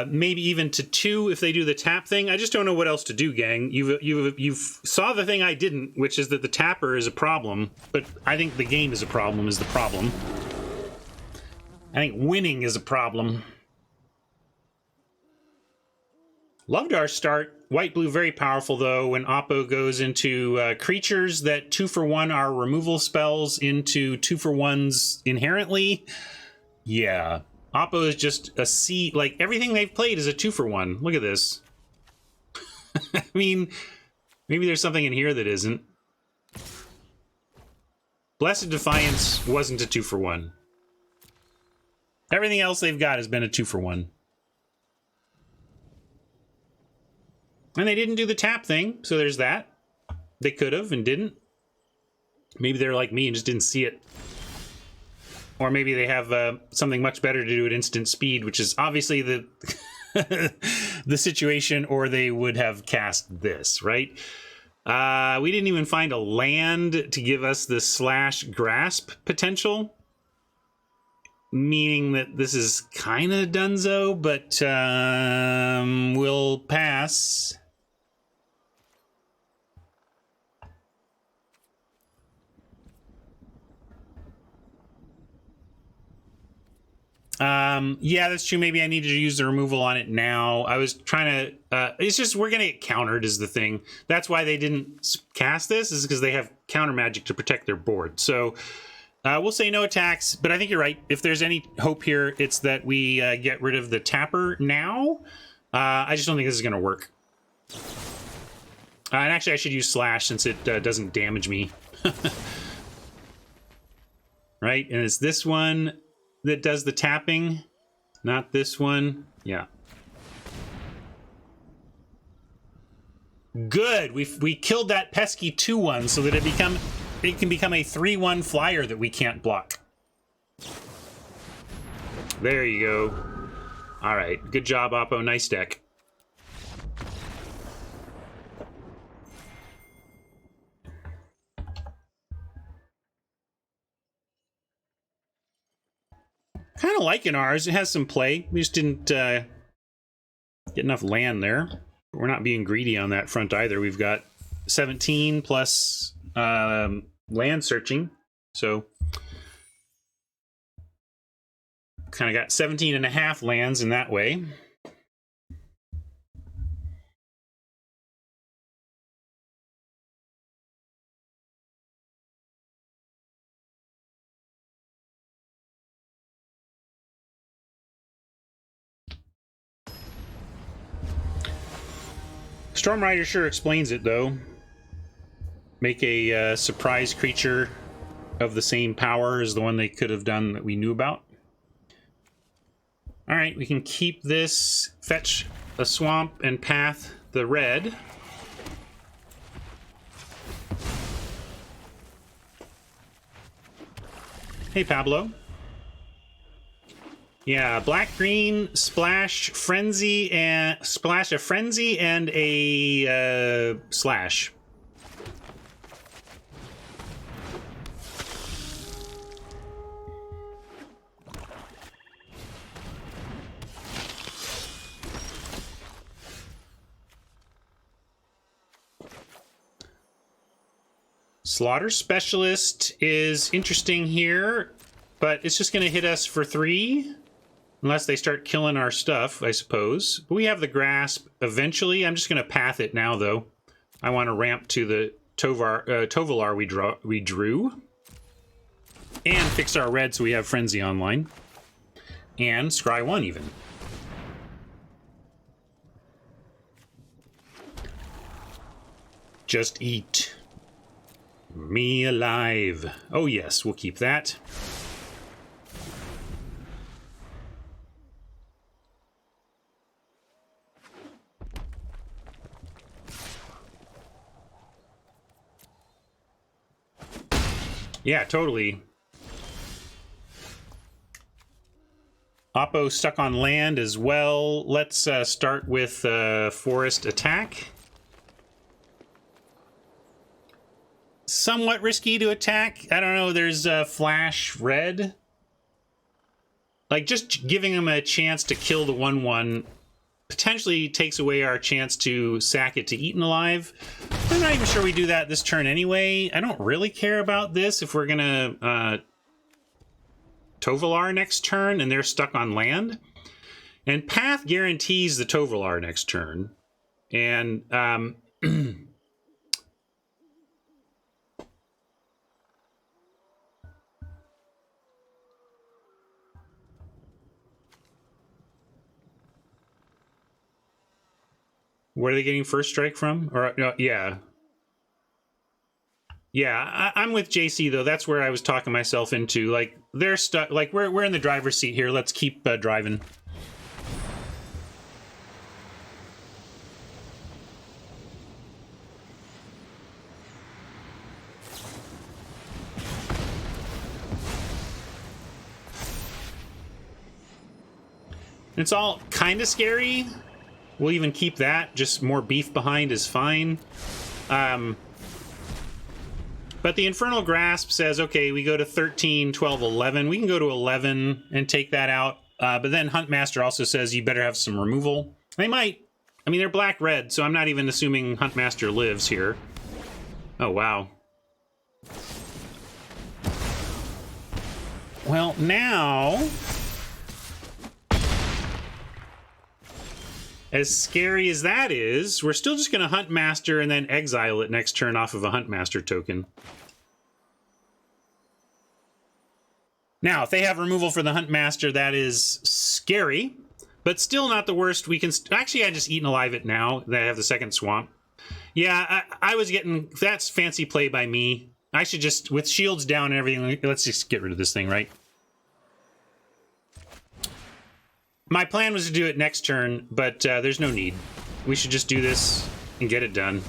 maybe even to 2 if they do the tap thing. I just don't know what else to do, gang. You've saw the thing I didn't, which is that the tapper is a problem, but I think the game is a problem, is the problem. I think winning is a problem. Loved our start. White-blue, very powerful, though, when Oppo goes into creatures that 2-for-1 are removal spells into 2-for-1s inherently. Yeah. Oppo is just a C. Like, everything they've played is a 2-for-1. Look at this. I mean, maybe there's something in here that isn't. Blessed Defiance wasn't a 2-for-1. Everything else they've got has been a 2-for-1. And they didn't do the tap thing, so there's that. They could have and didn't. Maybe they're like me and just didn't see it. Or maybe they have something much better to do at instant speed, which is obviously the the situation, or they would have cast this, right? We didn't even find a land to give us the /grasp potential. Meaning that this is kind of dunzo, but we'll pass. Yeah, that's true. Maybe I needed to use the removal on it now. I was trying to, it's just, we're going to get countered is the thing. That's why they didn't cast this, is because they have counter magic to protect their board. So we'll say no attacks, but I think you're right. If there's any hope here, it's that we get rid of the tapper now. I just don't think this is going to work. And actually, I should use Slash since it doesn't damage me. Right? And it's this one that does the tapping, not this one. Yeah. Good. We killed that pesky 2/1 so that it can become a 3/1 flyer that we can't block. There you go. All right. Good job, Oppo. Nice deck. Kind of liking ours. It has some play. We just didn't get enough land there. We're not being greedy on that front either. We've got 17 plus land searching. So kind of got 17 and a half lands in that way. Storm Rider sure explains it, though. Make a surprise creature of the same power as the one they could have done that we knew about. All right, we can keep this, fetch a swamp, and path the red. Hey, Pablo. Yeah, black, green, splash, frenzy, and splash a frenzy and a slash. Slaughter Specialist is interesting here, but it's just going to hit us for 3. Unless they start killing our stuff, I suppose. But we have the Grasp eventually. I'm just going to path it now, though. I want to ramp to the Tovolar we drew. And fix our red so we have Frenzy online. And Scry 1 even. Just eat me alive. Oh yes, we'll keep that. Yeah, totally. Oppo stuck on land as well. Let's start with forest attack. Somewhat risky to attack. I don't know, there's flash red. Like, just giving him a chance to kill the 1/1 potentially takes away our chance to sack it to Eaten Alive. I'm not even sure we do that this turn anyway. I don't really care about this if we're gonna Tovolar next turn and they're stuck on land. And Path guarantees the Tovolar next turn. And where are they getting first strike from? Or no, yeah. Yeah, I'm with JC though. That's where I was talking myself into. Like, they're stuck. Like, we're in the driver's seat here. Let's keep driving. It's all kind of scary. We'll even keep that. Just more beef behind is fine. But the Infernal Grasp says, okay, we go to 13, 12, 11. We can go to 11 and take that out. But then Huntmaster also says you better have some removal. They might. I mean, they're black-red, so I'm not even assuming Huntmaster lives here. Oh, wow. Well, now... as scary as that is, we're still just going to Huntmaster and then exile it next turn off of a Huntmaster token. Now, if they have removal for the Huntmaster, that is scary, but still not the worst. We can... actually, I just Eaten Alive it now that I have the second Swamp. Yeah, I was getting... that's fancy play by me. I should just... with shields down and everything, let's just get rid of this thing, right? My plan was to do it next turn, but there's no need. We should just do this and get it done.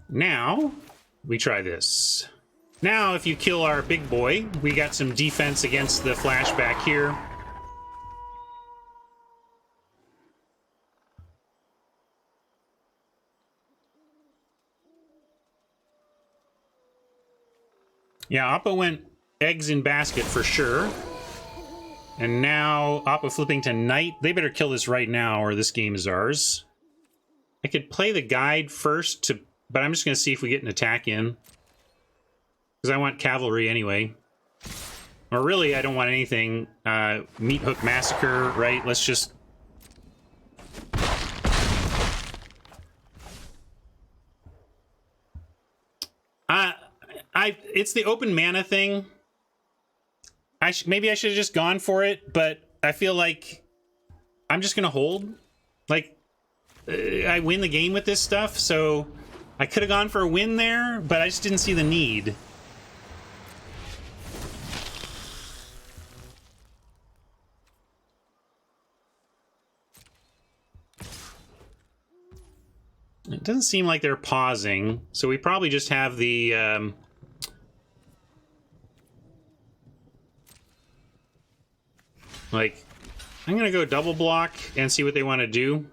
Now, we try this. Now, if you kill our big boy, we got some defense against the flashback here. Yeah, Oppo went eggs in basket for sure. And now Oppo flipping to knight. They better kill this right now or this game is ours. I could play the guide first, but I'm just going to see if we get an attack in. Because I want cavalry anyway. Or really, I don't want anything. Meat Hook Massacre, right? Let's just... it's the open mana thing. Maybe I should have just gone for it, but I feel like I'm just gonna hold. Like, I win the game with this stuff, so I could have gone for a win there, but I just didn't see the need. It doesn't seem like they're pausing, so we probably just have the... like, I'm gonna go double block and see what they want to do.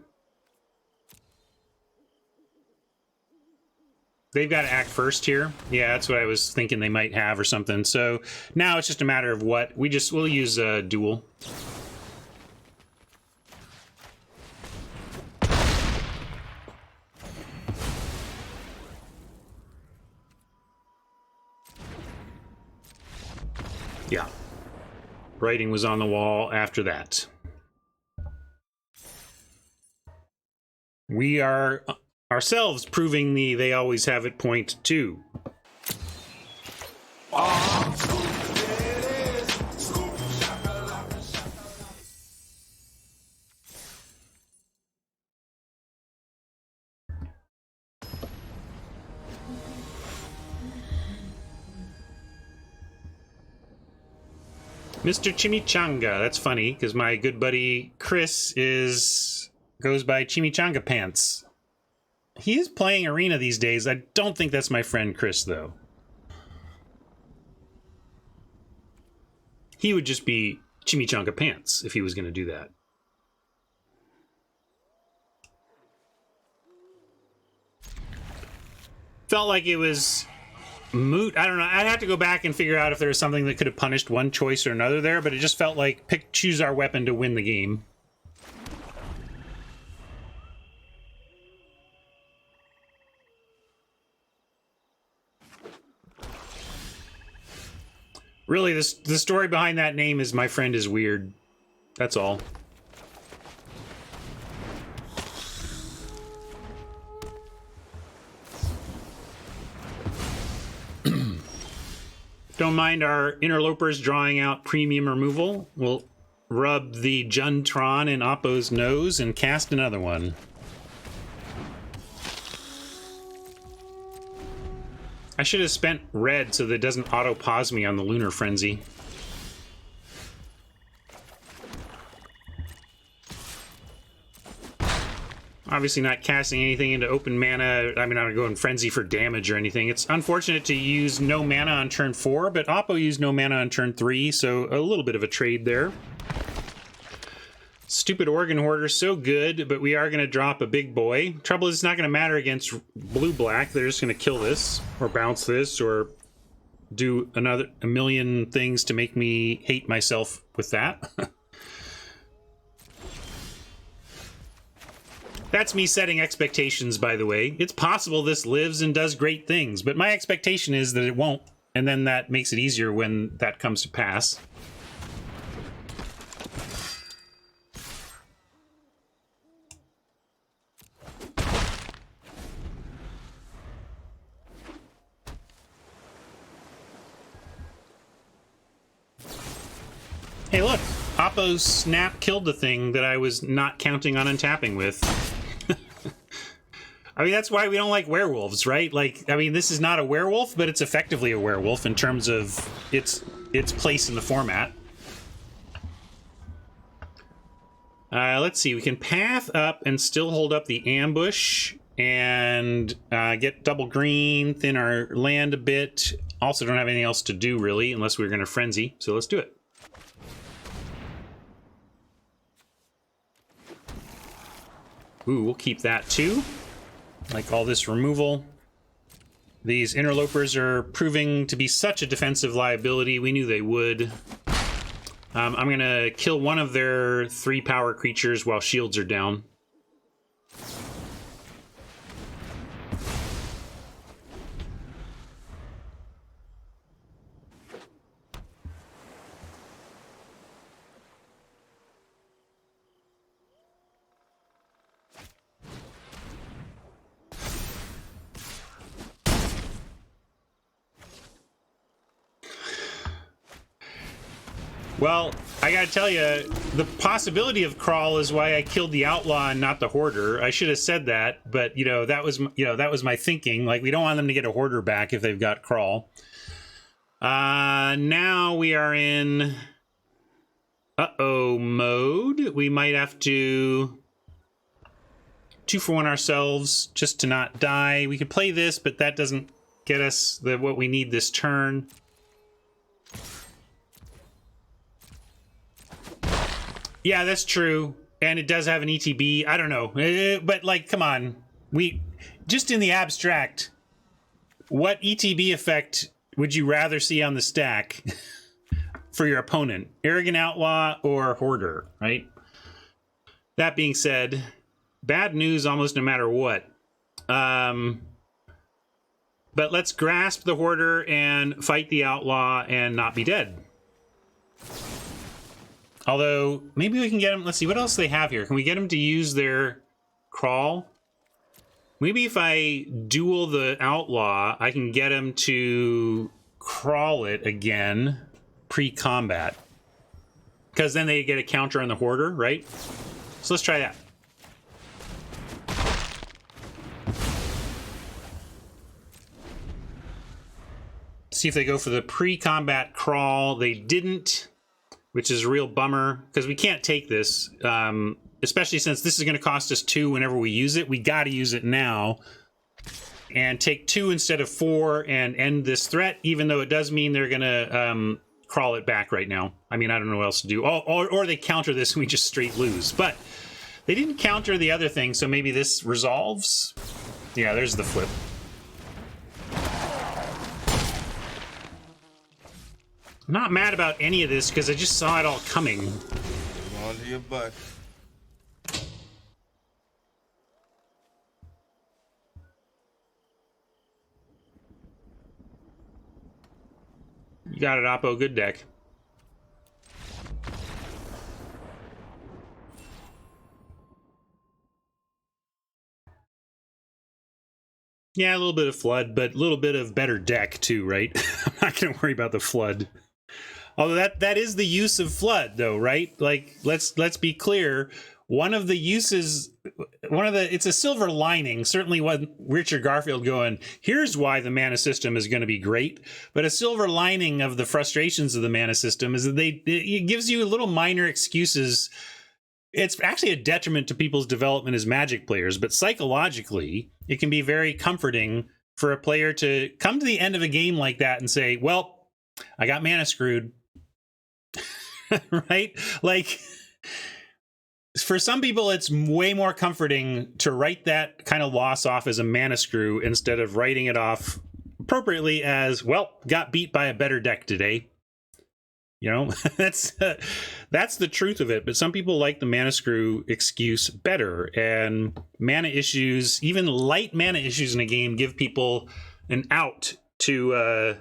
They've got to act first here. Yeah, that's what I was thinking they might have or something. So now it's just a matter of what. We'll use a duel. Yeah. writing was on the wall after that. We are ourselves proving the they always have it point too. Mr. Chimichanga. That's funny because my good buddy Chris goes by Chimichanga Pants. He is playing Arena these days. I don't think that's my friend Chris though. He would just be Chimichanga Pants if he was going to do that. Felt like it was moot. I don't know. I'd have to go back and figure out if there was something that could have punished one choice or another there, but it just felt like choose our weapon to win the game. Really, the story behind that name is my friend is weird. That's all. Don't mind our interlopers drawing out premium removal. We'll rub the Juntron in Oppo's nose and cast another one. I should have spent red so that it doesn't auto-pause me on the Lunar Frenzy. Obviously not casting anything into open mana. I mean, I'm not going Frenzy for damage or anything. It's unfortunate to use no mana on turn 4, but Oppo used no mana on turn 3, so a little bit of a trade there. Stupid Organ Hoarder, so good, but we are going to drop a big boy. Trouble is, it's not going to matter against blue-black. They're just going to kill this, or bounce this, or do a million things to make me hate myself with that. That's me setting expectations, by the way. It's possible this lives and does great things, but my expectation is that it won't, and then that makes it easier when that comes to pass. Hey, look! Oppo's snap killed the thing that I was not counting on untapping with. I mean, that's why we don't like werewolves, right? Like, I mean, this is not a werewolf, but it's effectively a werewolf in terms of its place in the format. Let's see, we can path up and still hold up the ambush and get double green, thin our land a bit. Also don't have anything else to do, really, unless we were going to frenzy, so let's do it. Ooh, we'll keep that too. Like all this removal. These interlopers are proving to be such a defensive liability. We knew they would. I'm going to kill one of their 3 power creatures while shields are down. Well, I gotta tell you, the possibility of crawl is why I killed the outlaw and not the hoarder. I should have said that, but that was my thinking. Like, we don't want them to get a hoarder back if they've got crawl. Now we are in mode. We might have to 2-for-1 ourselves just to not die. We could play this, but that doesn't get us what we need this turn. Yeah, that's true. And it does have an ETB. I don't know. But, like, come on. Just in the abstract, what ETB effect would you rather see on the stack for your opponent? Arrogant Outlaw or Hoarder, right? That being said, bad news almost no matter what. But let's grasp the Hoarder and fight the Outlaw and not be dead. Although, maybe we can get them... Let's see, what else do they have here? Can we get them to use their crawl? Maybe if I duel the Outlaw, I can get them to crawl it again pre-combat. Because then they get a counter on the Hoarder, right? So let's try that. See if they go for the pre-combat crawl. They didn't, which is a real bummer, because we can't take this, especially since this is going to cost us 2 whenever we use it. We got to use it now and take 2 instead of 4 and end this threat, even though it does mean they're going to crawl it back right now. I mean, I don't know what else to do. Or they counter this and we just straight lose. But they didn't counter the other thing, so maybe this resolves. Yeah, there's the flip. I'm not mad about any of this because I just saw it all coming. On to your butt. You got it, Oppo. Good deck. Yeah, a little bit of flood, but a little bit of better deck too, right? I'm not going to worry about the flood. Although that is the use of flood, though, right? Like, let's be clear. One of the uses, it's a silver lining. Certainly wasn't Richard Garfield going, here's why the mana system is going to be great. But a silver lining of the frustrations of the mana system is that it gives you little minor excuses. It's actually a detriment to people's development as Magic players, but psychologically, it can be very comforting for a player to come to the end of a game like that and say, well, I got mana screwed. Right? Like, for some people, it's way more comforting to write that kind of loss off as a mana screw instead of writing it off appropriately as, well, got beat by a better deck today. You know, that's the truth of it. But some people like the mana screw excuse better, and mana issues, even light mana issues in a game, give people an out to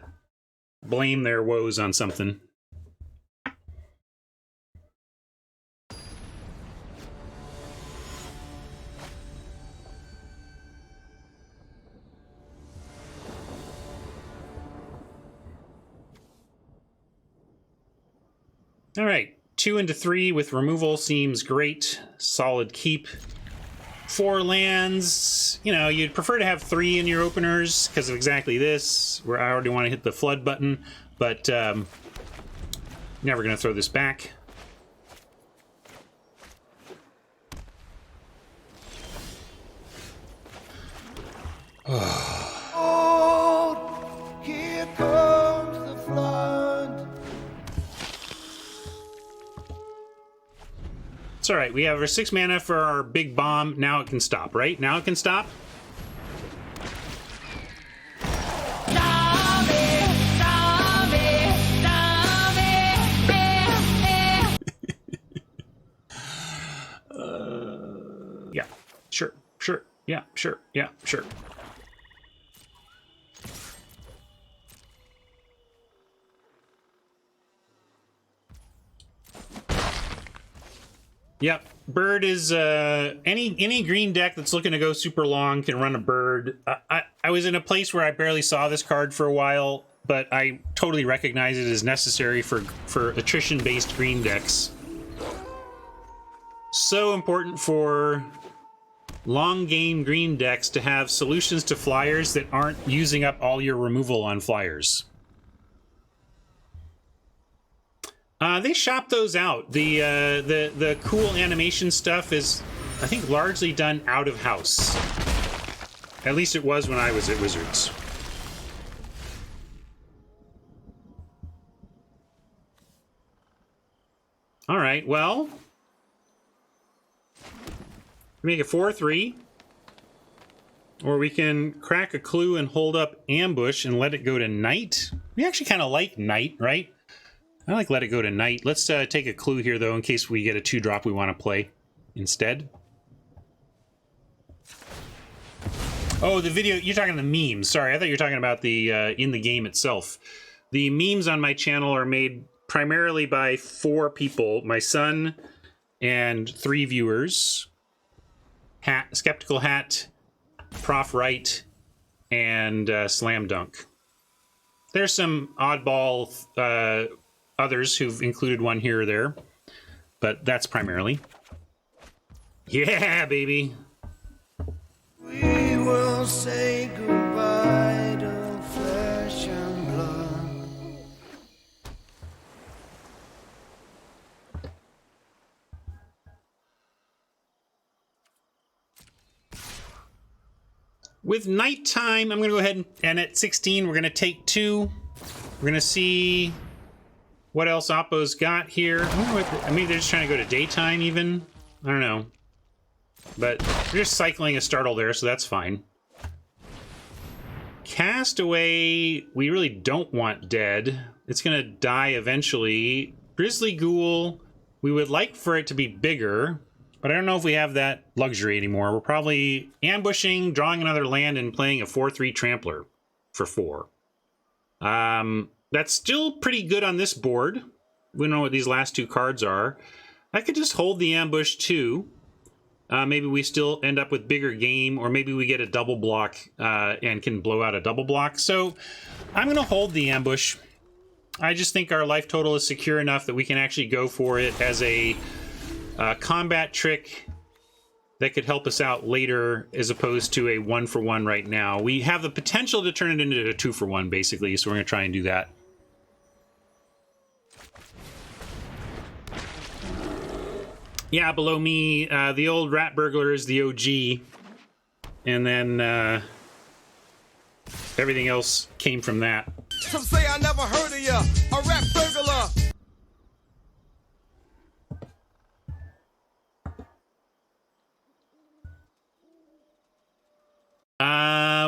blame their woes on something. All right, 2 into 3 with removal seems great. Solid keep. 4 lands. You know, you'd prefer to have 3 in your openers because of exactly this, where I already want to hit the flood button, but never going to throw this back. Oh, here comes the flood. It's all right. We have our 6 mana for our big bomb. Now it can stop, right? Now it can stop. Yeah, sure. Yeah, sure. Yep, bird is any green deck that's looking to go super long can run a bird. I was in a place where I barely saw this card for a while, but I totally recognize it as necessary for attrition-based green decks. So important for long game green decks to have solutions to flyers that aren't using up all your removal on flyers. They shop those out. The cool animation stuff is, I think, largely done out of house. At least it was when I was at Wizards. All right, well, make it 4/3, or we can crack a clue and hold up ambush and let it go to night. We actually kind of like night, right? I like let it go to night. Let's take a clue here, though, in case we get a 2-drop we want to play instead. Oh, the video, you're talking the memes. Sorry, I thought you were talking about the in the game itself. The memes on my channel are made primarily by 4 people, my son and 3 viewers. Skeptical Hat, Prof. Wright, and Slam Dunk. There's some oddball others who've included one here or there, but that's primarily. Yeah, baby. We will say goodbye to flesh and blood. With nighttime, I'm going to go ahead and at 16, we're going to take 2. We're going to see what else Oppo's got here. I mean, they're just trying to go to daytime even. I don't know. But they're just cycling a startle there, so that's fine. Castaway, we really don't want dead. It's going to die eventually. Grizzly Ghoul, we would like for it to be bigger, but I don't know if we have that luxury anymore. We're probably ambushing, drawing another land, and playing a 4/3 Trampler for 4. That's still pretty good on this board. We don't know what these last 2 cards are. I could just hold the ambush too. Maybe we still end up with bigger game, or maybe we get a double block and can blow out a double block. So I'm going to hold the ambush. I just think our life total is secure enough that we can actually go for it as a combat trick that could help us out later, as opposed to a 1-for-1 right now. We have the potential to turn it into a 2-for-1, basically, so we're going to try and do that. Yeah, below me, the old Rat Burglar is the OG, and then everything else came from that. Some say I never heard of ya, a rap burglar.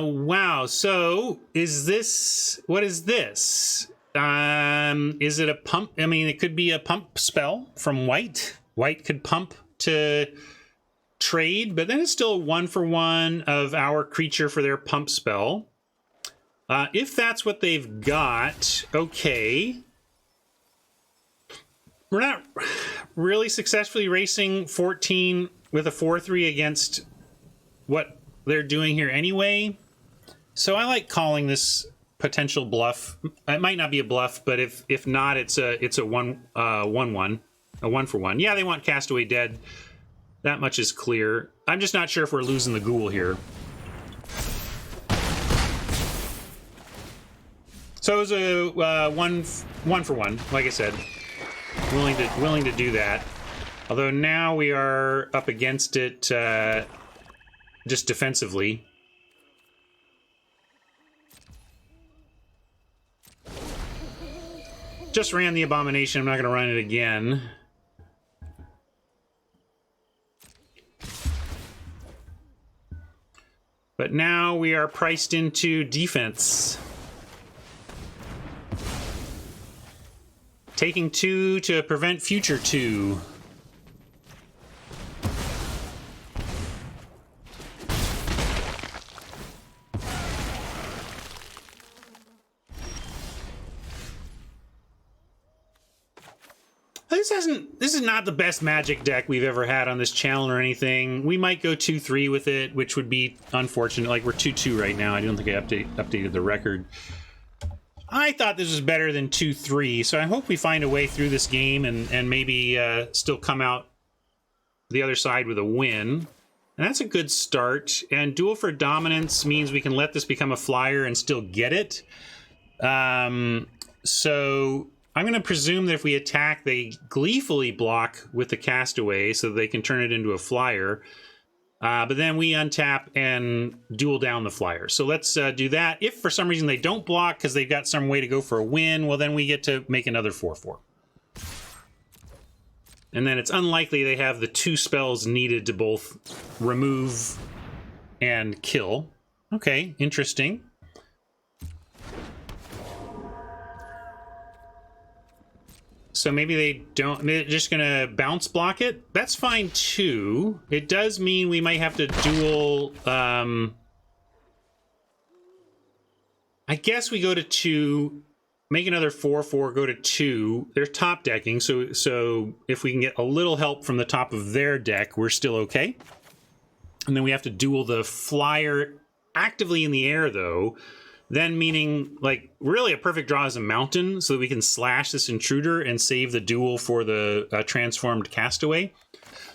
Wow, so is this, what is this? Is it a pump? I mean, it could be a pump spell from White. White could pump to trade, but then it's still a 1-for-1 of our creature for their pump spell. If that's what they've got, okay. We're not really successfully racing 14 with a 4/3 against what they're doing here anyway. So I like calling this potential bluff. It might not be a bluff, but if not, it's a 1/1. A 1-for-1. Yeah, they want Castaway dead. That much is clear. I'm just not sure if we're losing the Ghoul here. So it was a 1-for-1, like I said. Willing to do that. Although now we are up against it just defensively. Just ran the Abomination. I'm not going to run it again. But now we are priced into defense. Taking 2 to prevent future 2. This is not the best Magic deck we've ever had on this channel or anything. We might go 2-3 with it, which would be unfortunate. Like, we're 2-2 right now. I don't think I updated the record. I thought this was better than 2-3, so I hope we find a way through this game and maybe still come out the other side with a win. And that's a good start. And Duel for Dominance means we can let this become a flyer and still get it. So I'm going to presume that if we attack, they gleefully block with the Castaway so they can turn it into a flyer. But then we untap and duel down the flyer. So let's do that. If for some reason they don't block because they've got some way to go for a win, well, then we get to make another 4/4. And then it's unlikely they have the 2 spells needed to both remove and kill. Okay, interesting. So maybe they don't, they're just going to bounce block it. That's fine too. It does mean we might have to duel. I guess we go to 2 make another 4/4, go to 2. They're top decking, so if we can get a little help from the top of their deck, we're still okay. And then we have to duel the flyer actively in the air, though. Then meaning, like, really a perfect draw is a mountain, so that we can slash this intruder and save the duel for the transformed castaway.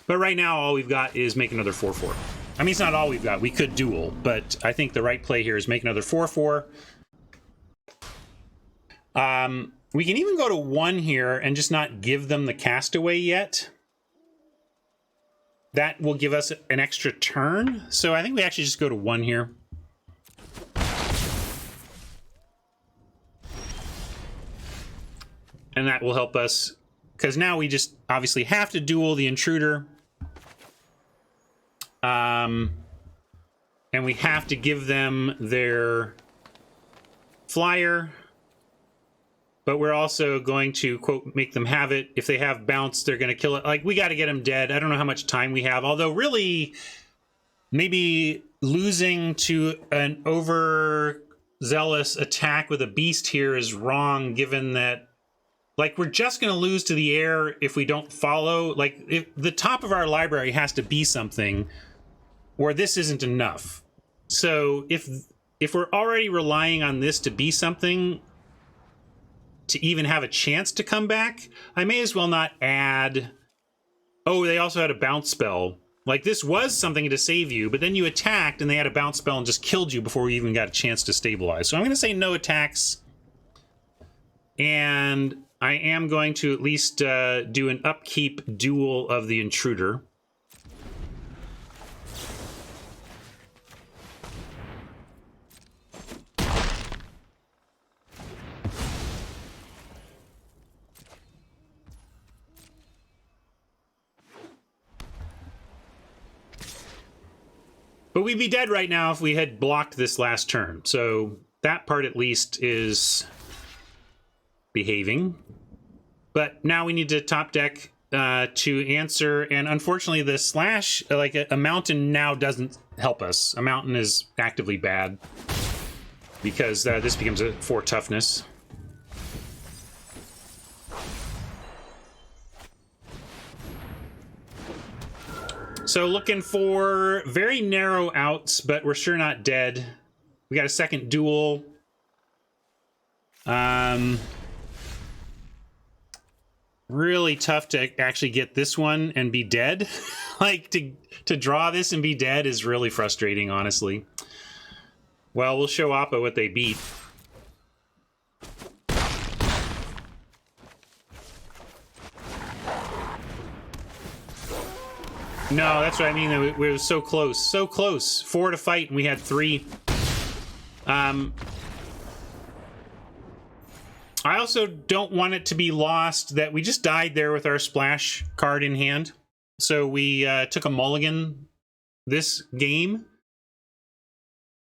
But right now, all we've got is make another 4/4. I mean, it's not all we've got. We could duel, but I think the right play here is make another 4/4. We can even go to 1 here and just not give them the castaway yet. That will give us an extra turn. So I think we actually just go to 1 here. And that will help us, because now we just obviously have to duel the intruder. And we have to give them their flyer. But we're also going to, quote, make them have it. If they have bounce, they're going to kill it. Like, we got to get them dead. I don't know how much time we have. Although, really, maybe losing to an overzealous attack with a beast here is wrong, given that, like, we're just going to lose to the air if we don't follow. Like, if the top of our library has to be something, or this isn't enough. So if we're already relying on this to be something to even have a chance to come back, I may as well not add... Oh, they also had a bounce spell. Like, this was something to save you, but then you attacked and they had a bounce spell and just killed you before we even got a chance to stabilize. So I'm going to say no attacks. And I am going to at least do an upkeep duel of the intruder. But we'd be dead right now if we had blocked this last turn. So that part at least is behaving. But now we need to top deck to answer. And unfortunately, the slash, like a mountain now doesn't help us. A mountain is actively bad because this becomes a 4 toughness. So looking for very narrow outs, but we're sure not dead. We got a second duel. Really tough to actually get this one and be dead. Like, to draw this and be dead is really frustrating, honestly. Well, we'll show Appa what they beat. No, that's what I mean. We were so close. So close. 4 to fight, and we had 3. I also don't want it to be lost that we just died there with our splash card in hand. So we took a mulligan this game.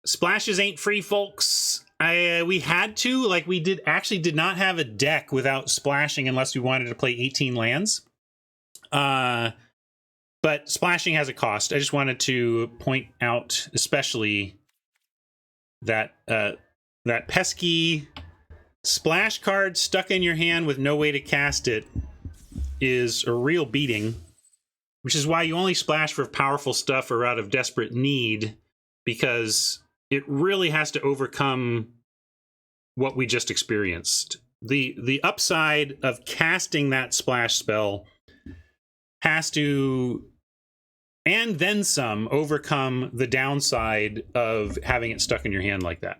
Splashes ain't free, folks. We had to. Like, we did not have a deck without splashing unless we wanted to play 18 lands. But splashing has a cost. I just wanted to point out especially that that pesky splash card stuck in your hand with no way to cast it is a real beating, which is why you only splash for powerful stuff or out of desperate need, because it really has to overcome what we just experienced. The upside of casting that splash spell has to, and then some, overcome the downside of having it stuck in your hand like that.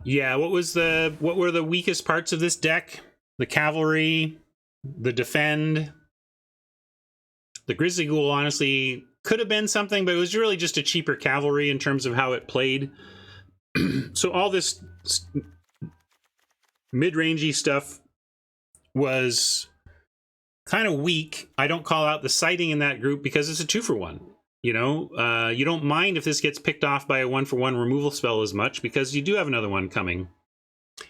Yeah, what were the weakest parts of this deck? The cavalry, the defend. The Grizzly Ghoul honestly could have been something, but it was really just a cheaper cavalry in terms of how it played. So all this mid-rangey stuff was kind of weak. I don't call out the sighting in that group because it's a 2-for-1. You know, you don't mind if this gets picked off by a 1-for-1 removal spell as much because you do have another one coming.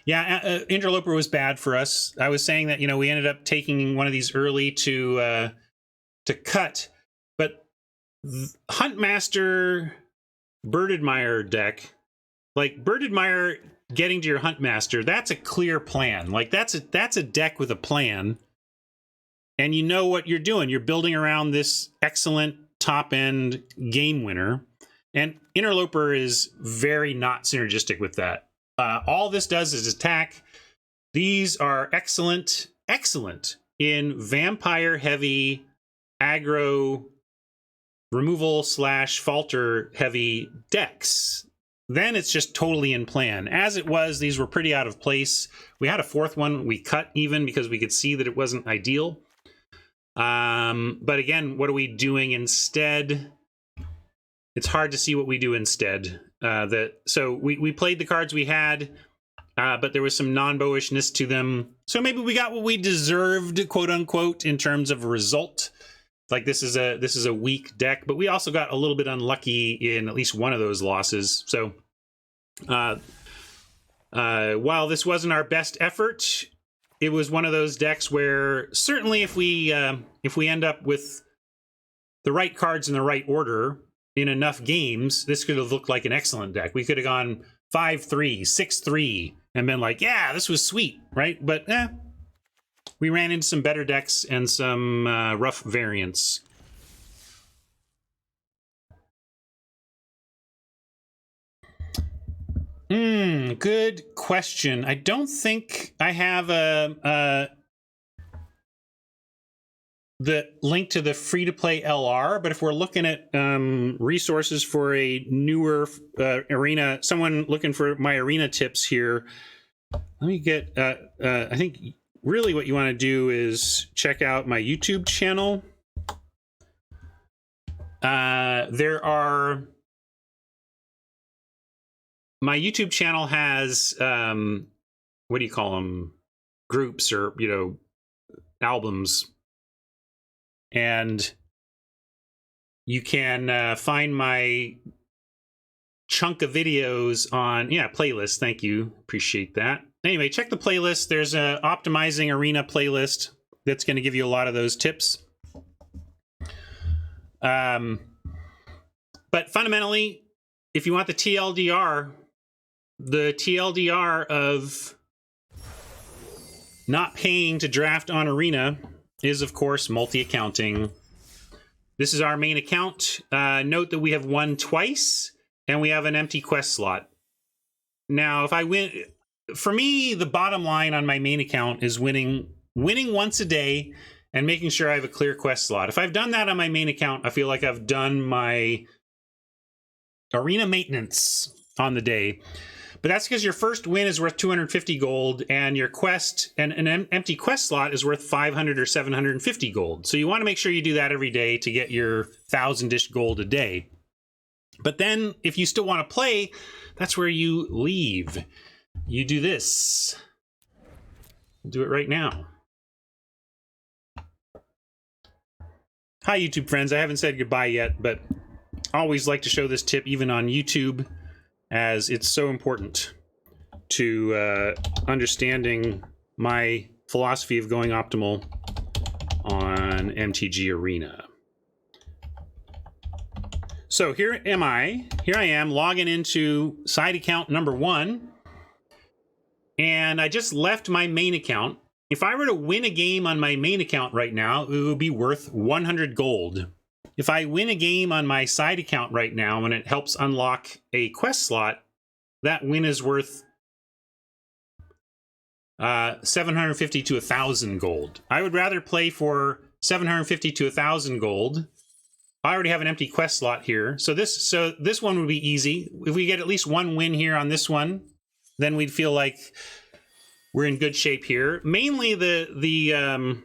Yeah, Interloper was bad for us. I was saying that, you know, we ended up taking one of these early to cut Huntmaster Birdadmire deck, like Birdadmire getting to your Huntmaster, that's a clear plan. Like that's a deck with a plan, and you know what you're doing. You're building around this excellent top end game winner, and Interloper is very not synergistic with that. All this does is attack. These are excellent in vampire heavy aggro removal / falter heavy decks. Then it's just totally in plan. As it was, these were pretty out of place. We had a fourth one we cut even because we could see that it wasn't ideal. But again, what are we doing instead? It's hard to see what we do instead. So we played the cards we had, but there was some non-bowishness to them. So maybe we got what we deserved, quote unquote, in terms of a result. Like this is a weak deck, but we also got a little bit unlucky in at least one of those losses. So while this wasn't our best effort, it was one of those decks where certainly if we end up with the right cards in the right order in enough games, this could have looked like an excellent deck. We could have gone 5-3, 6-3, and been like, yeah, this was sweet, right? But we ran into some better decks and some rough variants. Good question. I don't think I have the link to the free-to-play LR, but if we're looking at resources for a newer arena, someone looking for my arena tips here, let me get, I think really what you want to do is check out my YouTube channel. My YouTube channel has, what do you call them? Groups or, albums. And you can find my chunk of videos on, playlist. Thank you. Appreciate that. Anyway, check the playlist. There's a Optimizing Arena playlist that's going to give you a lot of those tips. But fundamentally, if you want the TLDR of not paying to draft on Arena is, of course, multi-accounting. This is our main account. Note that we have won twice, and we have an empty quest slot. Now, if I win... For me, the bottom line on my main account is winning once a day and making sure I have a clear quest slot. If I've done that on my main account, I feel like I've done my arena maintenance on the day. But that's because your first win is worth 250 gold, and your quest and an empty quest slot is worth 500 or 750 gold. So you want to make sure you do that every day to get your 1,000-ish gold a day. But then, if you still want to play, that's where you leave. You do this. We'll do it right now. Hi, YouTube friends. I haven't said goodbye yet, but I always like to show this tip even on YouTube, as it's so important to understanding my philosophy of going optimal on MTGArena. So here I am logging into side account number 1, and I just left my main account. If I were to win a game on my main account right now, it would be worth 100 gold. If I win a game on my side account right now and it helps unlock a quest slot, that win is worth 750 to 1,000 gold. I would rather play for 750 to 1,000 gold. I already have an empty quest slot here, so this one would be easy. If we get at least one win here on this one, then we'd feel like we're in good shape here. Mainly the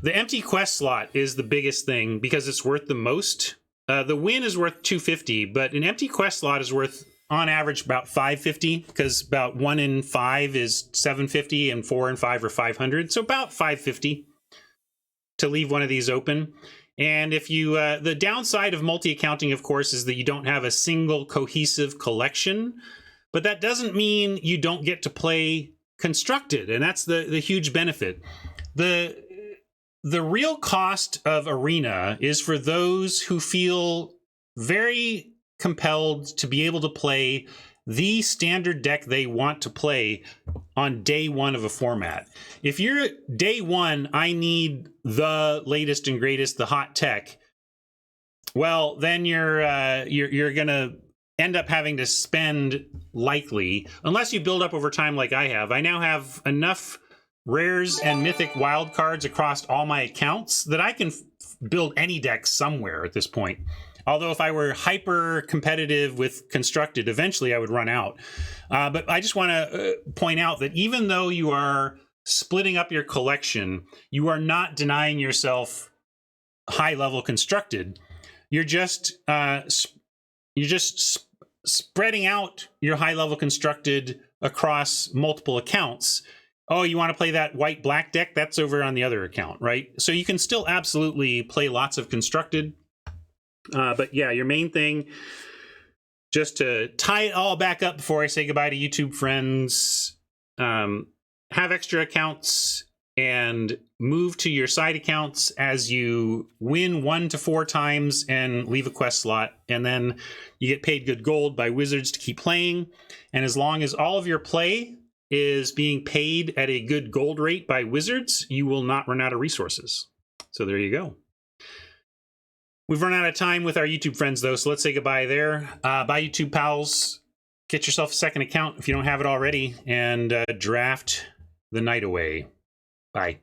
empty quest slot is the biggest thing because it's worth the most. The win is worth 250, but an empty quest slot is worth, on average, about 550, because about 1 in 5 is 750 and 4 in 5 are 500. So about 550 to leave one of these open. And if you, the downside of multi-accounting, of course, is that you don't have a single cohesive collection, but that doesn't mean you don't get to play constructed, and that's the huge benefit. the real cost of Arena is for those who feel very compelled to be able to play the standard deck they want to play on day one of a format. If you're day one, I need the latest and greatest, the hot tech. Well, then you're gonna end up having to spend, likely, unless you build up over time like I have. I now have enough rares and mythic wild cards across all my accounts that I can build any deck somewhere at this point. Although if I were hyper competitive with constructed, eventually I would run out. But I just want to point out that even though you are splitting up your collection, you are not denying yourself high level constructed. You're just spreading out your high level constructed across multiple accounts. Oh, you want to play that white-black deck? That's over on the other account, right? So you can still absolutely play lots of constructed. But yeah, your main thing, just to tie it all back up before I say goodbye to YouTube friends, have extra accounts and move to your side accounts as you win 1 to 4 times and leave a quest slot. And then you get paid good gold by Wizards to keep playing. And as long as all of your play is being paid at a good gold rate by Wizards, you will not run out of resources. So there you go. We've run out of time with our YouTube friends, though, so let's say goodbye there. Bye, YouTube pals. Get yourself a second account if you don't have it already, and draft the night away. Bye.